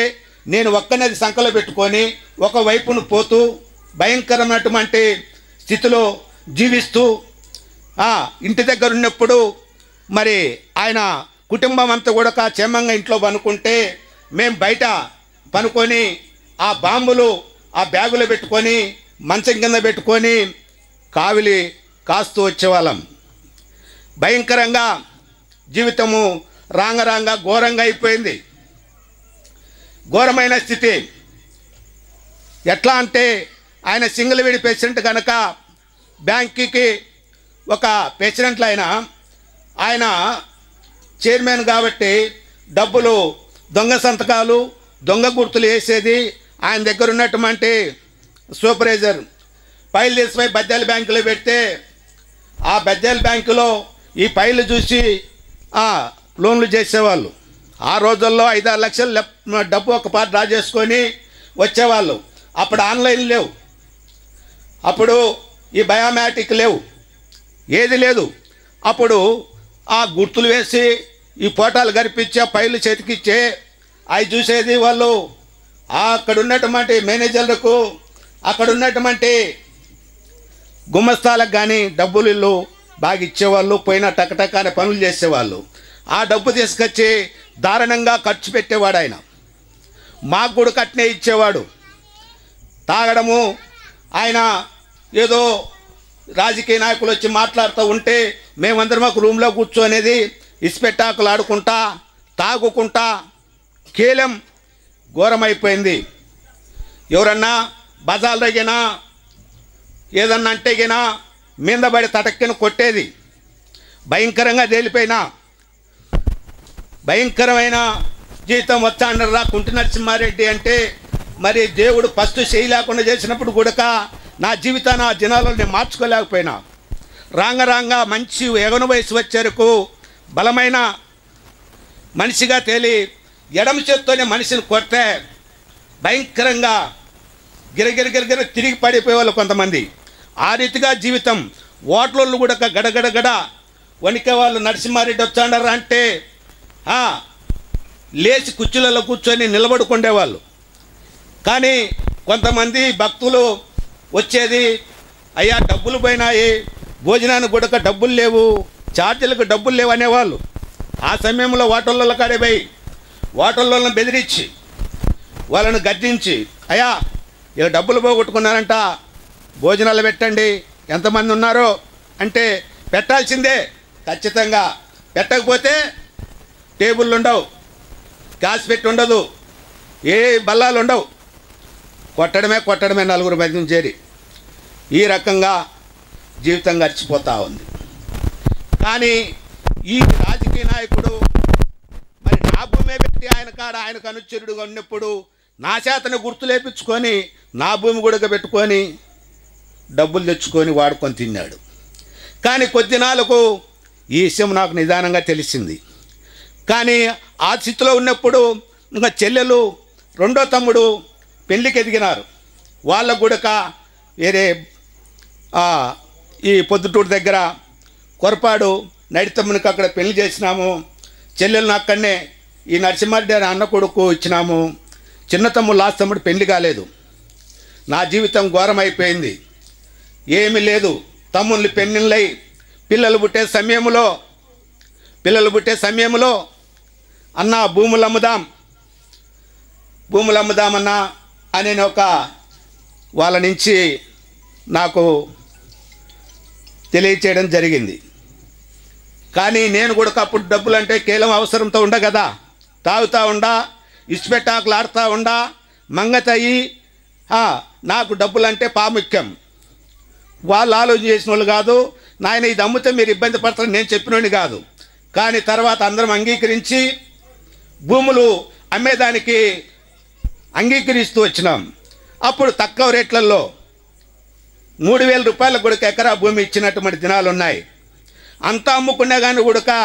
నేను ఒక్కనేది సంకలో పెట్టుకొని ఒకవైపును పోతూ భయంకరమైనటువంటి స్థితిలో జీవిస్తూ ఇంటి దగ్గర ఉన్నప్పుడు మరి ఆయన కుటుంబం అంతా కూడా క్షేమంగా ఇంట్లో పనుకుంటే మేము బయట పనుకొని ఆ బాంబులు ఆ బ్యాగులో పెట్టుకొని మంచం కింద పెట్టుకొని కావిలి కాస్తూ వచ్చేవాళ్ళం. భయంకరంగా జీవితము రాంగ ఘోరంగా అయిపోయింది. ఘోరమైన స్థితి. ఎట్లా అంటే ఆయన సింగిల్ వీడి ప్రెసిడెంట్ కనుక బ్యాంకుకి ఒక ప్రెసిడెంట్లు ఆయన చైర్మన్ కాబట్టి డబ్బులు దొంగ సంతకాలు దొంగ గుర్తులు వేసేది. ఆయన దగ్గర ఉన్నటువంటి సూపర్వైజర్ ఫైల్ తీసిపోయి బద్దాల బ్యాంకులో పెడితే ఆ బద్దాల బ్యాంకులో ఈ ఫైల్ చూసి లోన్లు చేసేవాళ్ళు. ఆ రోజుల్లో 5-6 లక్షలు డబ్బు ఒక పాటు డ్రా చేసుకొని వచ్చేవాళ్ళు. అప్పుడు ఆన్లైన్ లేవు, అప్పుడు ఈ బయోమెట్రిక్ లేవు, ఏది లేదు. అప్పుడు ఆ గుర్తులు వేసి ఈ ఫోటోలు కనిపించే ఫైళ్ళు చేతికిచ్చే అవి చూసేది వాళ్ళు. అక్కడ ఉన్నటువంటి మేనేజర్లకు, అక్కడ ఉన్నటువంటి గుమస్తాలకు కానీ డబ్బులు ఇల్లు బాగా ఇచ్చేవాళ్ళు. పోయిన టకటక అనే పనులు చేసేవాళ్ళు. ఆ డబ్బు తీసుకొచ్చి దారుణంగా ఖర్చు పెట్టేవాడు ఆయన. మాకు కూడా కట్నే ఇచ్చేవాడు. తాగడము, ఆయన ఏదో రాజకీయ నాయకులు వచ్చి మాట్లాడుతూ ఉంటే మేమందరం ఒక రూమ్లో కూర్చోనేది ఇసుపెట్టాకులు ఆడుకుంటా తాగుకుంటా కేవలం ఘోరమైపోయింది. ఎవరన్నా బజార్లో గినా ఏదన్నా అంటే గినా మీద పడి తటక్కిన కొట్టేది. భయంకరంగా తేలిపోయినా భయంకరమైన జీవితం వచ్చాడరా కుంటి నరసింహారెడ్డి అంటే. మరి దేవుడు ఫస్ట్ చేయలేకుండా చేసినప్పుడు కూడా నా జీవితాన్ని ఆ దినాలలో నేను మార్చుకోలేకపోయినా. రాంగ మంచి ఎగన వయసు వచ్చేరకు బలమైన మనిషిగా తేలి ఎడమ చేత్తోనే మనిషిని కొడితే భయంకరంగా గిరగిర తిరిగి పడిపోయేవాళ్ళు కొంతమంది. ఆ రీతిగా జీవితం. ఓట్లలో కూడా గడగడ వణికే వాళ్ళు. నరసింహారెడ్డి వచ్చాడరా అంటే లేచి కుర్చీలలో కూర్చొని నిలబడుకుండేవాళ్ళు. కానీ కొంతమంది భక్తులు వచ్చేది, అయ్యా డబ్బులు పోయినాయి, భోజనానికి కూడా డబ్బులు లేవు, ఛార్జీలకు డబ్బులు లేవు అనేవాళ్ళు. ఆ సమయంలో హోటళ్ళలో కాడే పోయి హోటళ్ళను బెదిరించి వాళ్ళను గద్దించి, అయ్యా ఇలా డబ్బులు పోగొట్టుకున్నారంట, భోజనాలు పెట్టండి, ఎంతమంది ఉన్నారో అంటే పెట్టాల్సిందే ఖచ్చితంగా. పెట్టకపోతే టేబుళ్ళు ఉండవు, గ్యాస్ పెట్టి ఉండదు, ఏ బల్లాలు ఉండవు, కొట్టడమే నలుగురు మధ్య చేరి. ఈ రకంగా జీవితం గడిచిపోతూ ఉంది. కానీ ఈ రాజకీయ నాయకుడు మరి నా భూమి భూమి పెట్టి ఆయన కాడ ఆయనకు అనుచరుడుగా ఉన్నప్పుడు నా చేతను గుర్తు లేపించుకొని నా భూమి కూడా పెట్టుకొని డబ్బులు తెచ్చుకొని వాడుకొని తిన్నాడు. కానీ కొద్ది నాళ్ళకు ఈ విషయం నాకు నిదానంగా తెలిసింది. కానీ ఆ స్థితిలో ఉన్నప్పుడు ఇంకా చెల్లెలు రెండో తమ్ముడు పెళ్ళికి ఎదిగినారు. వాళ్ళకు కూడా వేరే ఈ పొద్దుటూరు దగ్గర కొరపాడు నడితమ్మునికి అక్కడ పెళ్లి చేసినాము. చెల్లెలను అక్కడనే ఈ నరసింహారెడ్డి అనే అన్న కొడుకు ఇచ్చినాము. చిన్న తమ్ముడు లాస్ట్ తమ్ముడు పెళ్లి కాలేదు. నా జీవితం ఘోరమైపోయింది. ఏమీ లేదు. తమ్ముళ్ళు పెళ్ళిళ్ళై పిల్లలు పుట్టే సమయంలో అన్న భూములు అమ్ముదామన్నా అని ఒక వాళ్ళ నుంచి నాకు తెలియచేయడం జరిగింది. కానీ నేను కూడా అప్పుడు డబ్బులు అంటే కేవలం అవసరంతో ఉండ కదా, తాగుతూ ఉండా, ఇసుపెట్టాకులు ఆడుతూ ఉండా, మంగతయ్యి నాకు డబ్బులు అంటే ప్రాముఖ్యం. వాళ్ళు ఆలోచన చేసిన వాళ్ళు కాదు. నాయన ఇది అమ్మితే మీరు ఇబ్బంది పడతారని నేను చెప్పినోని కాదు. కానీ తర్వాత అందరం అంగీకరించి భూములు అమ్మేదానికి అంగీకరిస్తూ వచ్చినాం. అప్పుడు తక్కువ రేట్లలో 3,000 రూపాయలకు కూడా ఎకరా భూమి ఇచ్చినటువంటి దినాలు ఉన్నాయి. అంతా అమ్ముకున్నా కానీ కూడా,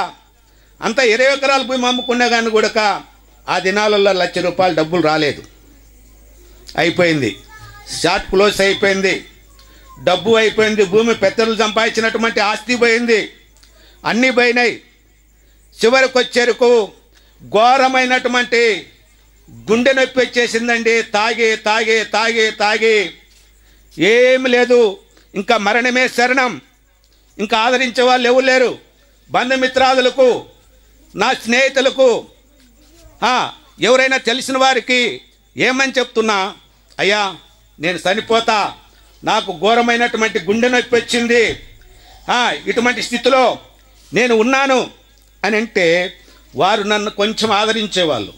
అంతా 20 ఎకరాల భూమి అమ్ముకున్నా కానీ కూడా ఆ దినాలలో ₹1,00,000 డబ్బులు రాలేదు. అయిపోయింది. షార్ట్ క్లోజ్ అయిపోయింది. డబ్బు అయిపోయింది. భూమి పెద్దలు సంపాదించినటువంటి ఆస్తి పోయింది. అన్నీ పోయినాయి. చివరికి వచ్చేరకు ఘోరమైనటువంటి గుండె నొప్పి వచ్చేసిందండి. తాగి ఏమి లేదు. ఇంకా మరణమే శరణం. ఇంకా ఆదరించే వాళ్ళు ఎవరు లేరు. బంధుమిత్రాదులకు, నా స్నేహితులకు, ఎవరైనా తెలిసిన వారికి ఏమని చెప్తున్నా, అయ్యా నేను చనిపోతా, నాకు ఘోరమైనటువంటి గుండె నొప్పి వచ్చింది, ఇటువంటి స్థితిలో నేను ఉన్నాను అని అంటే వారు నన్ను కొంచెం ఆదరించేవాళ్ళు.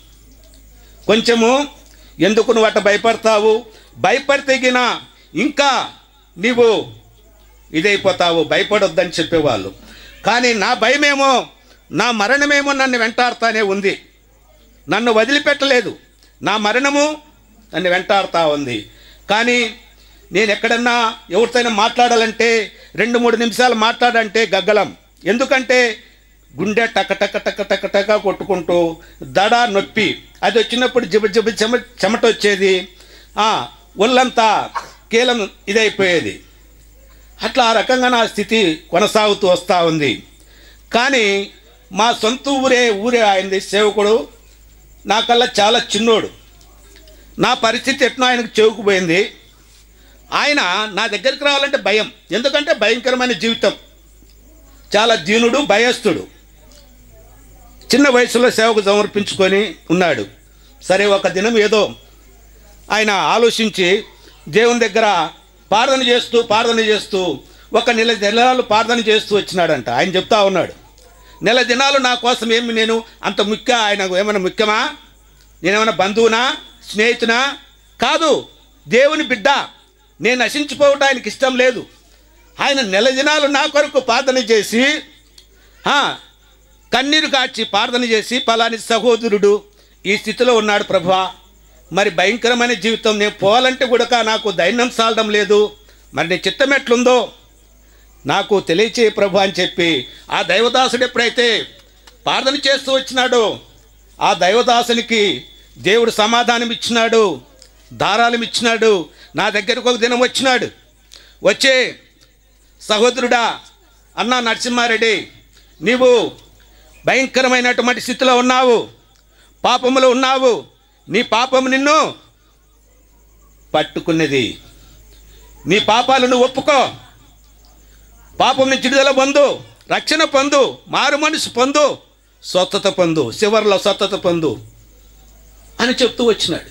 కొంచెము ఎందుకు నువ్వు అట్ట భయపడతావు, భయపడితేగినా ఇంకా నీవు ఇదైపోతావు, భయపడొద్దని చెప్పేవాళ్ళు. కానీ నా భయమేమో, నా మరణమేమో నన్ను వెంటాడుతూనే ఉంది. నన్ను వదిలిపెట్టలేదు. నా మరణము నన్ను వెంటాడుతూ ఉంది. కానీ నేను ఎక్కడన్నా ఎవరితోనైనా మాట్లాడాలంటే 2-3 నిమిషాలు మాట్లాడంటే గగ్గలం. ఎందుకంటే గుండె టక కొట్టుకుంటూ దడ నొప్పి, అది వచ్చినప్పుడు జిబ చెమట వచ్చేది, ఒళ్ళంతా కీలం ఇదైపోయేది. అట్లా ఆ రకంగా నా స్థితి కొనసాగుతూ వస్తూ ఉంది. కానీ మా సొంత ఊరే ఆయనది సేవకుడు నాకల్లా చాలా చిన్నోడు. నా పరిస్థితి ఎట్నో ఆయనకు చెవుకుపోయింది. ఆయన నా దగ్గరికి రావాలంటే భయం. ఎందుకంటే భయంకరమైన జీవితం, చాలా దీనుడు, భయస్థుడు. చిన్న వయసులో సేవకు సమర్పించుకొని ఉన్నాడు. సరే, ఒక దినం ఏదో ఆయన ఆలోచించి దేవుని దగ్గర ప్రార్థన చేస్తూ 1 నెల దినాలు ప్రార్థన చేస్తూ వచ్చినాడంట. ఆయన చెప్తా ఉన్నాడు, నెల దినాలు నా కోసం ఏమి నేను అంత ఆయన ఏమైనా ముఖ్యమా? నేనేమైనా బంధువునా, స్నేహితునా? కాదు, దేవుని బిడ్డ. నేను నశించిపోవటం ఆయనకి ఇష్టం లేదు. ఆయన నెల దినాలు నా కొరకు ప్రార్థన చేసి, కన్నీరు కాచి ప్రార్థన చేసి, పలాని సహోదరుడు ఈ స్థితిలో ఉన్నాడు ప్రభువా, మరి భయంకరమైన జీవితం, నేను పోవాలంటే కూడా నాకు ధైర్యం సాలడం లేదు, మరి నీ చిత్తం ఎట్లుందో నాకు తెలియచేయ ప్రభు అని చెప్పి ఆ దైవదాసుడు ఎప్పుడైతే ప్రార్థన చేస్తూ వచ్చినాడో ఆ దైవదాసునికి దేవుడు సమాధానం ఇచ్చినాడు, దారాలం ఇచ్చినాడు. నా దగ్గరకు ఒక దినం వచ్చినాడు. వచ్చే సహోదరుడా, అన్నా నరసింహారెడ్డి, నీవు భయంకరమైనటువంటి స్థితిలో ఉన్నావు, పాపములో ఉన్నావు, నీ పాపము నిన్ను పట్టుకున్నది, నీ పాపాలను ఒప్పుకో, పాపం నుంచి విడుదల పొందు, రక్షణ పొందు, మారు మనసు పొందు, స్వస్థత పొందు, చివరిలో స్వస్థత పొందు అని చెప్తూ వచ్చినాడు.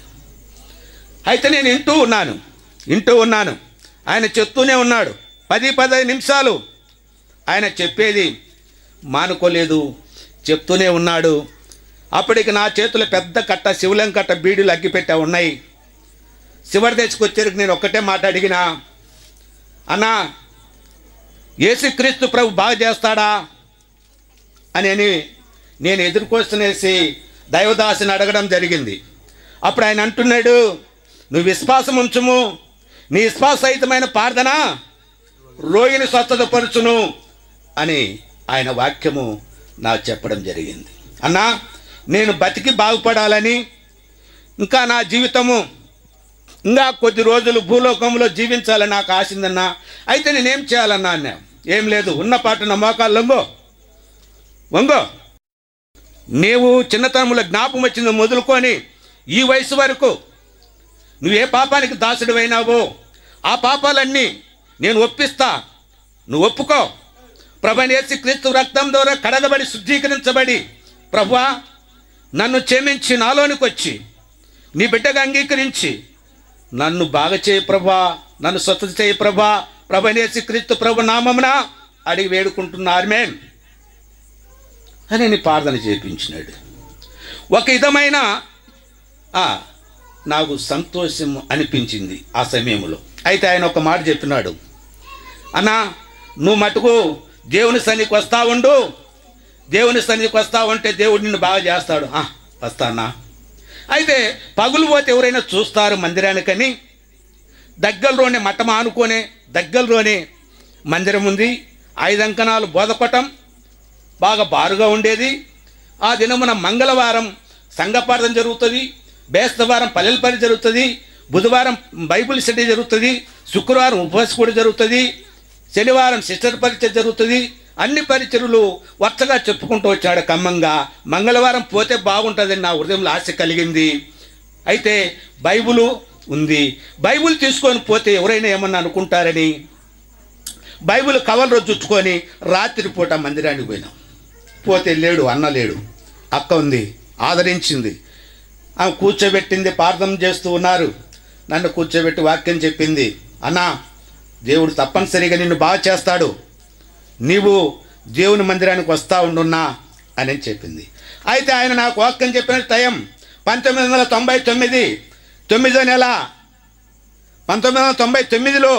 అయితే నేను వింటూ ఉన్నాను. ఆయన చెప్తూనే ఉన్నాడు. 10-15 నిమిషాలు ఆయన చెప్పేది మానుకోలేదు, చెప్తూనే ఉన్నాడు. అప్పటికి నా చేతులు పెద్ద కట్ట, శివలింగం కట్ట, బీడీలు అగ్గిపెట్టా ఉన్నాయి. చివరి తెచ్చుకొచ్చేరికి నేను ఒక్కటే మాట అడిగినా, అన్నా యేసుక్రీస్తు ప్రభు బాగా చేస్తాడా అని నేను ఎదుర్కొస్తునేసి దైవదాసుని అడగడం జరిగింది. అప్పుడు ఆయన అంటున్నాడు, నువ్వు విశ్వాసం ఉంచుము, నీ విశ్వాసహితమైన ప్రార్థన రోగిని స్వస్థతపరచును అని ఆయన వాక్యము నాకు చెప్పడం జరిగింది. అన్నా, నేను బతికి బాగుపడాలని, ఇంకా నా జీవితము ఇంకా కొద్ది రోజులు భూలోకంలో జీవించాలని నాకు ఆశిందన్నా. అయితే నేనేం చేయాలన్నా అన్నా. ఏం లేదు, ఉన్న పాటున మోకాళ్ళు వంగో. నీవు చిన్నతనంలో జ్ఞాపకం వచ్చింది మొదలుకొని ఈ వయసు వరకు నువ్వు ఏ పాపానికి దాసుడివైనావో ఆ పాపాలన్నీ నేను ఒప్పిస్తా, నువ్వు ఒప్పుకో. ప్రభువైన యేసుక్రీస్తు రక్తం ద్వారా కడగబడి శుద్ధీకరించబడి, ప్రభువా నన్ను క్షమించి నాలోనికి వచ్చి నీ బిడ్డగా అంగీకరించి నన్ను బాగా చేయి ప్రభా, నన్ను స్వస్థత చేయి ప్రభా, ప్రభువైన యేసుక్రీస్తు ప్రభు నామమున అడిగి వేడుకుంటున్నా, ఆమేన్ అని నేను ప్రార్థన చేయించినాడు. ఒక విధమైన నాకు సంతోషం అనిపించింది ఆ సమయంలో. అయితే ఆయన ఒక మాట చెప్పినాడు, అన్నా నువ్వు మటుకు దేవుని సన్నిధికి వస్తా ఉండు, దేవుని సన్నిధికి వస్తా ఉంటే దేవుడు నిన్ను బాగా చేస్తాడు. వస్తానా? అయితే పగులు పోతే ఎవరైనా చూస్తారు మందిరానికని దగ్గరలోనే మఠం ఆనుకోనే దగ్గరలోనే మందిరం ఉంది. 5 అంకణాలు బోధపటం బాగా బారుగా ఉండేది. ఆ దినమున మంగళవారం సంఘపాఠం జరుగుతుంది, బేస్తవారం పల్లెల పని జరుగుతుంది, బుధవారం బైబిల్ స్టడీ జరుగుతుంది, శుక్రవారం ఉపవాస కూడా జరుగుతుంది, శనివారం సిస్టర్ పరిచయం జరుగుతుంది. అన్ని పరిచర్లు వరుసగా చెప్పుకుంటూ వచ్చాడు ఖమ్మంగా. మంగళవారం పోతే బాగుంటుందని నా హృదయంలో ఆశ కలిగింది. అయితే బైబిల్ ఉంది, బైబిల్ తీసుకొని పోతే ఎవరైనా ఏమన్నా అనుకుంటారని బైబిల్ కవర్లో చుట్టుకొని రాత్రిపూట మందిరానికి పోయినాం. పోతే లేడు, అన్న లేడు, అక్క ఉంది, ఆదరించింది, ఆమె కూర్చోబెట్టింది, ప్రార్థన చేస్తూ ఉన్నారు. నన్ను కూర్చోబెట్టి వాక్యం చెప్పింది, అన్నా దేవుడు తప్పనిసరిగా నిన్ను బాగా చేస్తాడు, నీవు దేవుని మందిరానికి వస్తూ ఉండున్నా అని చెప్పింది. అయితే ఆయన నాకు వాక్యం చెప్పిన టైం 1999 9వ నెల 1999లో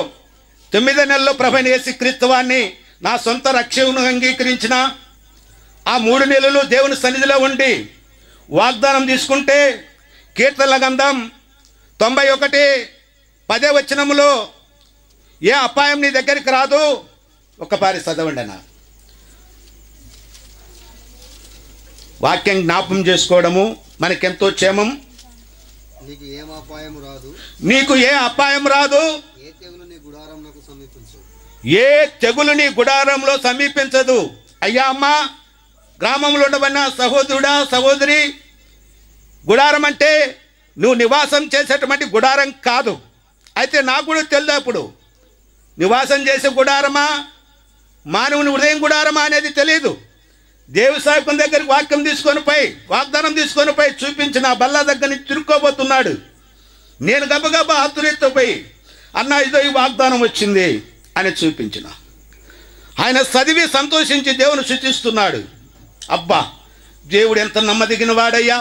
9వ నెలలో ప్రభువైన యేసుక్రీస్తు వారిని నా సొంత రక్షకునిగా అంగీకరించిన ఆ 3 నెలలు దేవుని సన్నిధిలో ఉండి వాగ్దానం తీసుకుంటే కీర్తనల గ్రంథం 91:10 వచనములో ఏ అపాయం నీ దగ్గరికి రాదు. ఒకసారి చదవండి అన్న. వాక్యం జ్ఞాపం చేసుకోవడము మనకెంతో క్షేమం. నీకు ఏ అపాయం రాదు, ఏ తెగులు నీ గుడారంలో సమీపించదు. అయ్యా అమ్మా, గ్రామంలో ఉండవన్న సహోదరుడా సహోదరి, గుడారం అంటే నువ్వు నివాసం చేసేటువంటి గుడారం కాదు. అయితే నాకు కూడా తెలియదు అప్పుడు నివాసం చేసే గుడారమా మానవుని హృదయం గుడారమా అనేది తెలియదు. దేవు సాయకుని దగ్గరికి వాక్యం తీసుకొని పోయి వాగ్దానం తీసుకొని పోయి చూపించిన బల్ల దగ్గర నుంచి తిరుక్కోబోతున్నాడు. నేను గబగబా ఆతురెత్తో పోయి అన్న ఇదో ఈ వాగ్దానం వచ్చింది అని చూపించిన. ఆయన చదివి సంతోషించి దేవుని స్తుతిస్తున్నాడు. అబ్బా, దేవుడు ఎంత నమ్మదగిన వాడయ్యా,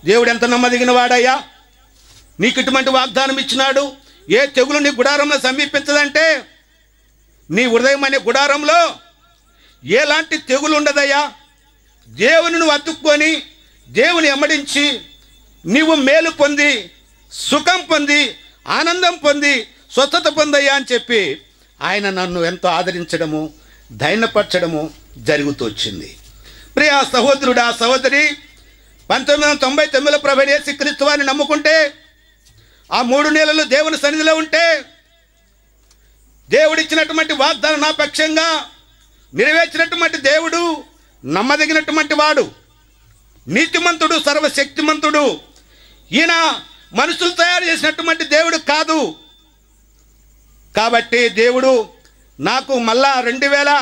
దేవుడు ఎంత నమ్మదగిన వాడయ్యా, నీకు ఇటువంటి వాగ్దానం ఇచ్చినాడు. ఏ తెగులు నీ గుడారంలో సమీపించదంటే నీ హృదయం అనే గుడారంలో ఎలాంటి తెగులు ఉండదయ్యా. దేవుని నువ్వు అతుక్కొని దేవుని ఎమ్మడించి నీవు మేలు పొంది సుఖం పొంది ఆనందం పొంది స్వస్థత పొందయ్యా అని చెప్పి ఆయన నన్ను ఎంతో ఆదరించడము ధైర్యపరచడము జరుగుతూ వచ్చింది. ప్రియా సహోదరుడా సహోదరి, 1999లో ప్రభువైన యేసుక్రీస్తు వారిని నమ్ముకుంటే ఆ 3 నెలలు దేవుని సన్నిధిలో ఉంటే దేవుడిచ్చినటువంటి వాగ్దానం నా పక్షంగా నెరవేర్చినటువంటి దేవుడు నమ్మదగినటువంటి వాడు, నీతిమంతుడు, సర్వశక్తిమంతుడు. ఈయన మనుషులు తయారు చేసినటువంటి దేవుడు కాదు. కాబట్టి దేవుడు నాకు మళ్ళా 2000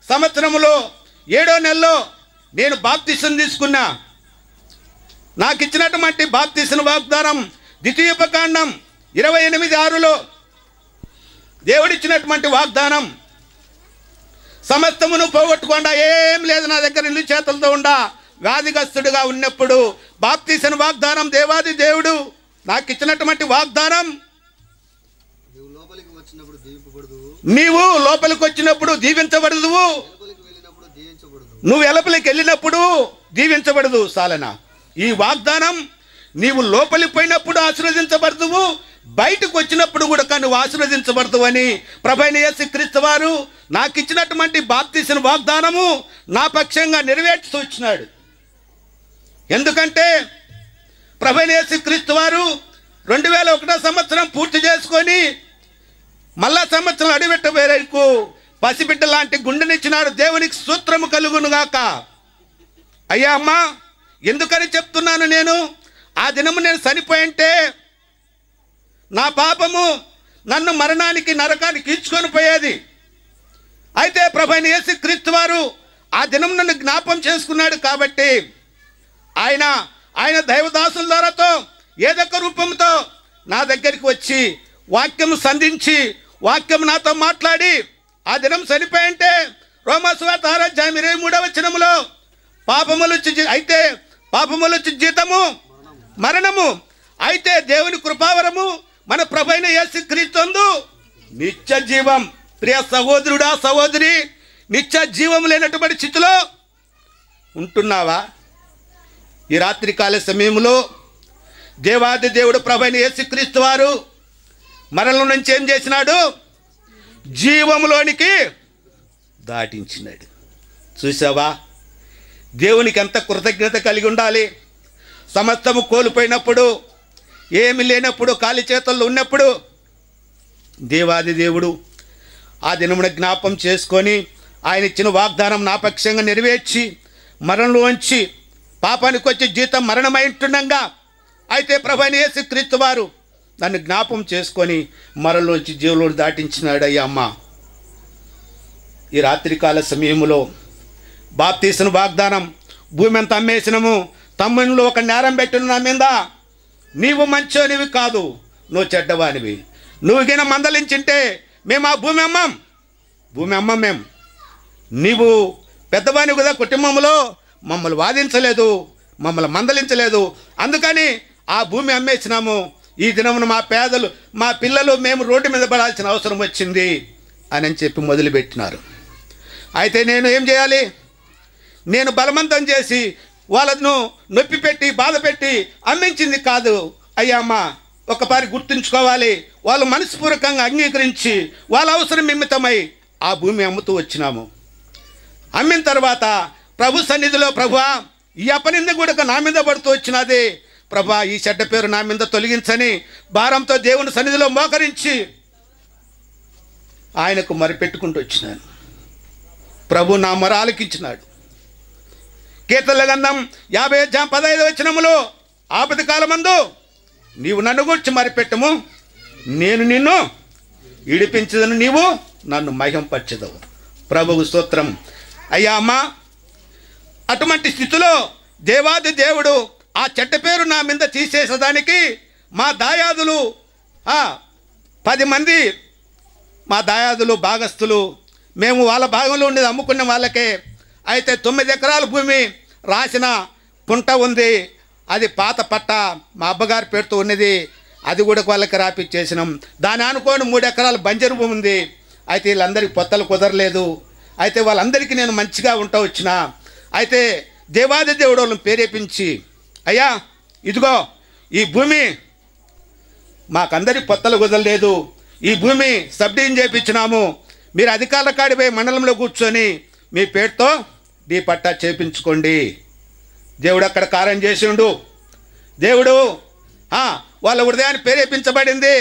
సంవత్సరంలో 7వ నెలలో నేను బాప్తిసం తీసుకున్నా. నాకు ఇచ్చినటువంటి బాప్తిసం వాగ్దానం ద్వితీయోపకాండం 28:6లో దేవుడిచ్చినటువంటి వాగ్దానం, సమస్తమును పోగొట్టుకుండా ఏం లేదు నా దగ్గర ఇల్లు చేతులతో ఉండా వ్యాధిగ్రస్తుడిగా ఉన్నప్పుడు బాప్తిసం వాగ్దానం దేవాది దేవుడు నాకు ఇచ్చినటువంటి వాగ్దానం, నీవు లోపలికి వచ్చినప్పుడు దీవించబడదువు, నువ్వు వెలుపలికి వెళ్ళినప్పుడు దీవించబడదు. సాలన ఈ వాగ్దానం నీవు లోపలికి పోయినప్పుడు ఆశీర్వదించబడదువు, బయటకు వచ్చినప్పుడు కూడా నువ్వు ఆశీర్వదించబడదు అని ప్రభువైన యేసుక్రీస్తు వారు నాకు ఇచ్చినటువంటి బాప్తీసిన వాగ్దానము నా పక్షంగా నెరవేర్చుతూ వచ్చినాడు. ఎందుకంటే ప్రభువైన యేసుక్రీస్తు వారు 2001 సంవత్సరం పూర్తి చేసుకొని మళ్ళా సంవత్సరం అడిపెట్ట వేరకు పసిబిడ్డ లాంటి గుండెనిచ్చినాడు. దేవునికి స్తోత్రము కలుగునుగాక. అయ్యా అమ్మా, ఎందుకని చెప్తున్నాను నేను? ఆ దినము నేను చనిపోయింటే నా పాపము నన్ను మరణానికి నరకానికి ఈడ్చుకొని పోయేది. అయితే ప్రభువైన యేసుక్రీస్తు వారు ఆ దినం నన్ను జ్ఞాపం చేసుకున్నాడు కాబట్టి ఆయన దైవదాసుల ద్వారాతో ఏదొక రూపంతో నా దగ్గరికి వచ్చి వాక్యం సంధించి వాక్యం నాతో మాట్లాడి ఆ దినం చనిపోయింటే రోమాసువార్త 6:23 పాపములొచ్చి జీతము మరణము, అయితే దేవుని కృపావరము మన ప్రభువైన యేసుక్రీస్తు నిత్య జీవం. ప్రియ సహోదరుడా సహోదరి, నిత్య జీవం లేనటువంటి స్థితిలో ఉంటున్నావా? ఈ రాత్రికాల సమయంలో దేవాది దేవుడు ప్రభువైన యేసుక్రీస్తు వారు మరణం నుంచి ఏం చేసినాడు? జీవములోనికి దాటించినాడు. చూసావా, దేవునికి ఎంత కృతజ్ఞత కలిగి ఉండాలి. సమస్తము కోల్పోయినప్పుడు, ఏమి లేనప్పుడు, ఖాళీ చేతుల్లో ఉన్నప్పుడు దేవాది దేవుడు ఆ దినమున జ్ఞాపం చేసుకొని ఆయన ఇచ్చిన వాగ్దానం నా పక్షంగా నెరవేర్చి మరణంలోంచి పాపానికి వచ్చే జీతం మరణమై ఉంటుండగా, అయితే ప్రభువైన యేసుక్రీస్తు వారు నన్ను జ్ఞాపం చేసుకొని మరణంలోంచి జీవులో దాటించినాడు. అయ్యా అమ్మ, ఈ రాత్రికాల సమయంలో బాప్తీసిన వాగ్దానం భూమి అంతా అమ్మేసినము, తమ్మునిలో ఒక నేరం పెట్టిన నా మీద, నీవు మంచోనివి కాదు, నువ్వు చెడ్డవానివి, నువ్వు గిన మందలించింటే మేము ఆ భూమి అమ్మం మేము. నీవు పెద్దవానివి కదా, కుటుంబంలో మమ్మల్ని వాదించలేదు, మమ్మల్ని మందలించలేదు, అందుకని ఆ భూమి అమ్మేసినాము. ఈ దినమున మా పేదలు, మా పిల్లలు, మేము రోడ్డు మీద పడాల్సిన అవసరం వచ్చింది అని చెప్పి మొదలుపెట్టినారు. అయితే నేను ఏం చేయాలి? నేను బలవంతం చేసి వాళ్ళను నొప్పి పెట్టి బాధ పెట్టి అమ్మించింది కాదు. అయ్యా అమ్మ, ఒకసారి గుర్తుంచుకోవాలి, వాళ్ళు మనస్పూర్వకంగా అంగీకరించి వాళ్ళ అవసరం నిమిత్తమై ఆ భూమి అమ్ముతూ వచ్చినాము. అమ్మిన తర్వాత ప్రభు సన్నిధిలో, ప్రభువా ఈ అపనింద కూడా నా మీద పడుతూ వచ్చినది, ప్రభా ఈ చెడ్డ పేరు నా మీద తొలగించని భారంతో దేవుని సన్నిధిలో మోకరించి ఆయనకు మరిపెట్టుకుంటూ వచ్చినాను. ప్రభు నా మొర ఆలకించినాడు. కీర్తనల గ్రంథం 50:15 ఆపద కాలమందు నీవు నన్ను గురించి మరిపెట్టము, నేను నిన్ను ఇడిపించదను, నీవు నన్ను మహింపరచెదవు. ప్రభువు స్తోత్రం. అయ్యా అమ్మ, అటువంటి స్థితిలో దేవాది దేవుడు ఆ చెడ్డ పేరు నా మీద తీసేసేదానికి మా దాయాదులు 10 మంది, మా దాయాదులు భాగస్తులు, మేము వాళ్ళ భాగంలో ఉండేది అమ్ముకున్న వాళ్ళకే. అయితే 9 ఎకరాల భూమి రాసిన పుంట ఉంది, అది పాత పట్ట మా అబ్బగారి పేరుతో ఉన్నది, అది కూడా వాళ్ళకి రాపిచ్చేసినాం. దాని అనుకోని 3 ఎకరాల బంజరు భూమి ఉంది. అయితే వీళ్ళందరికీ పొత్తలు కుదరలేదు. అయితే వాళ్ళందరికీ నేను మంచిగా ఉంటా వచ్చిన. అయితే దేవాది దేవుడు వాళ్ళని ప్రేరేపించి, అయ్యా ఇదిగో ఈ భూమి మాకందరికి పొత్తలు కుదరలేదు, ఈ భూమి సబ్డివిజన్ చేయించినాము, మీరు అధికారుల కాడిపోయి మండలంలో కూర్చొని మీ పేరుతో డీ పట్టా చేయించుకోండి. దేవుడు అక్కడ కార్యం చేసిండు. దేవుడు వాళ్ళ హృదయాన్ని ప్రేరేపించబడింది.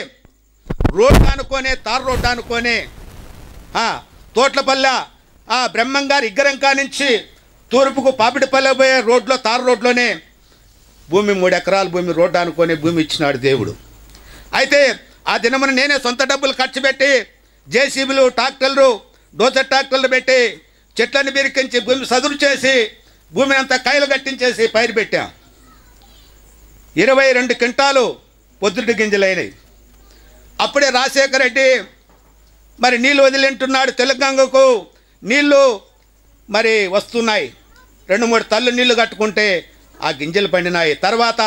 రోడ్డు అనుకోనే, తారు రోడ్డు అనుకోనే, తోట్లపల్లె బ్రహ్మంగారి ఇగ్గరంకా నుంచి తూర్పుకు పాపిడిపల్లె పోయే రోడ్లో, తారు రోడ్లోనే భూమి 3 ఎకరాల భూమి రోడ్డు అనుకోనే భూమి ఇచ్చినాడు దేవుడు. అయితే ఆ దినమున నేనే సొంత డబ్బులు ఖర్చు పెట్టి జేసీబీలు, ట్రాక్టర్లు, డోజర్ ట్రాక్టర్లు పెట్టి చెట్లను బెరికించి భూమి సదురు చేసి భూమిని అంతా కాయలు కట్టించేసి పైరు పెట్టాం. 22 క్వింటాలు పొద్దుటి గింజలైనవి. అప్పుడే రాజశేఖర రెడ్డి మరి నీళ్ళు వదిలింటున్నాడు. తెలంగాణకు నీళ్ళు మరి వస్తున్నాయి. 2-3 తల్లు నీళ్లు కట్టుకుంటే ఆ గింజలు పండినాయి. తర్వాత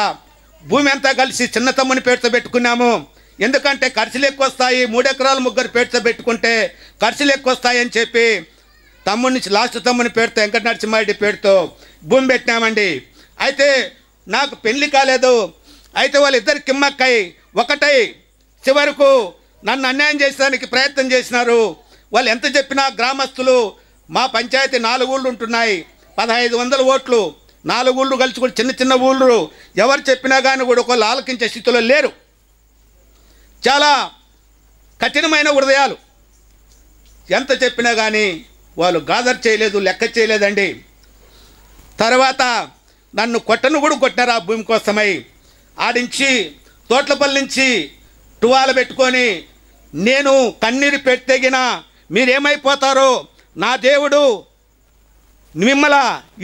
భూమి అంతా కలిసి చిన్న తమ్ముని పేరుతో పెట్టుకున్నాము. ఎందుకంటే ఖర్చులు ఎక్కువ వస్తాయి, 3 ఎకరాలు 3 పేరుతో పెట్టుకుంటే ఖర్చులు ఎక్కువ వస్తాయని చెప్పి తమ్ముడిని లాస్ట్ తమ్ముని పేరుతో వెంకట నరసింహారెడ్డి పేరుతో భూమి పెట్టినామండి. అయితే నాకు పెళ్లి కాలేదు. అయితే వాళ్ళిద్దరు కిమ్మక్కై ఒకటై చివరకు నన్ను అన్యాయం చేసడానికి ప్రయత్నం చేసినారు. వాళ్ళు ఎంత చెప్పినా గ్రామస్తులు, మా పంచాయతీ 4 ఊళ్ళు ఉంటున్నాయి, 1500 ఓట్లు, 4 ఊళ్ళు కలిసి కూడా చిన్న చిన్న ఊళ్ళు, ఎవరు చెప్పినా కానీ కూడా ఒకళ్ళు ఆలకించే స్థితిలో లేరు. చాలా కఠినమైన హృదయాలు. ఎంత చెప్పినా కానీ వాళ్ళు గాదర్ చేయలేదు, లెక్క చేయలేదండి. తర్వాత నన్ను కొట్టను కూడా కొట్టినారు ఆ భూమి కోసమై. ఆడించి తోట్లపల్లి నుంచి టువాల పెట్టుకొని నేను కన్నీరు పెట్టెగిన మీరేమైపోతారో, నా దేవుడు మిమ్మల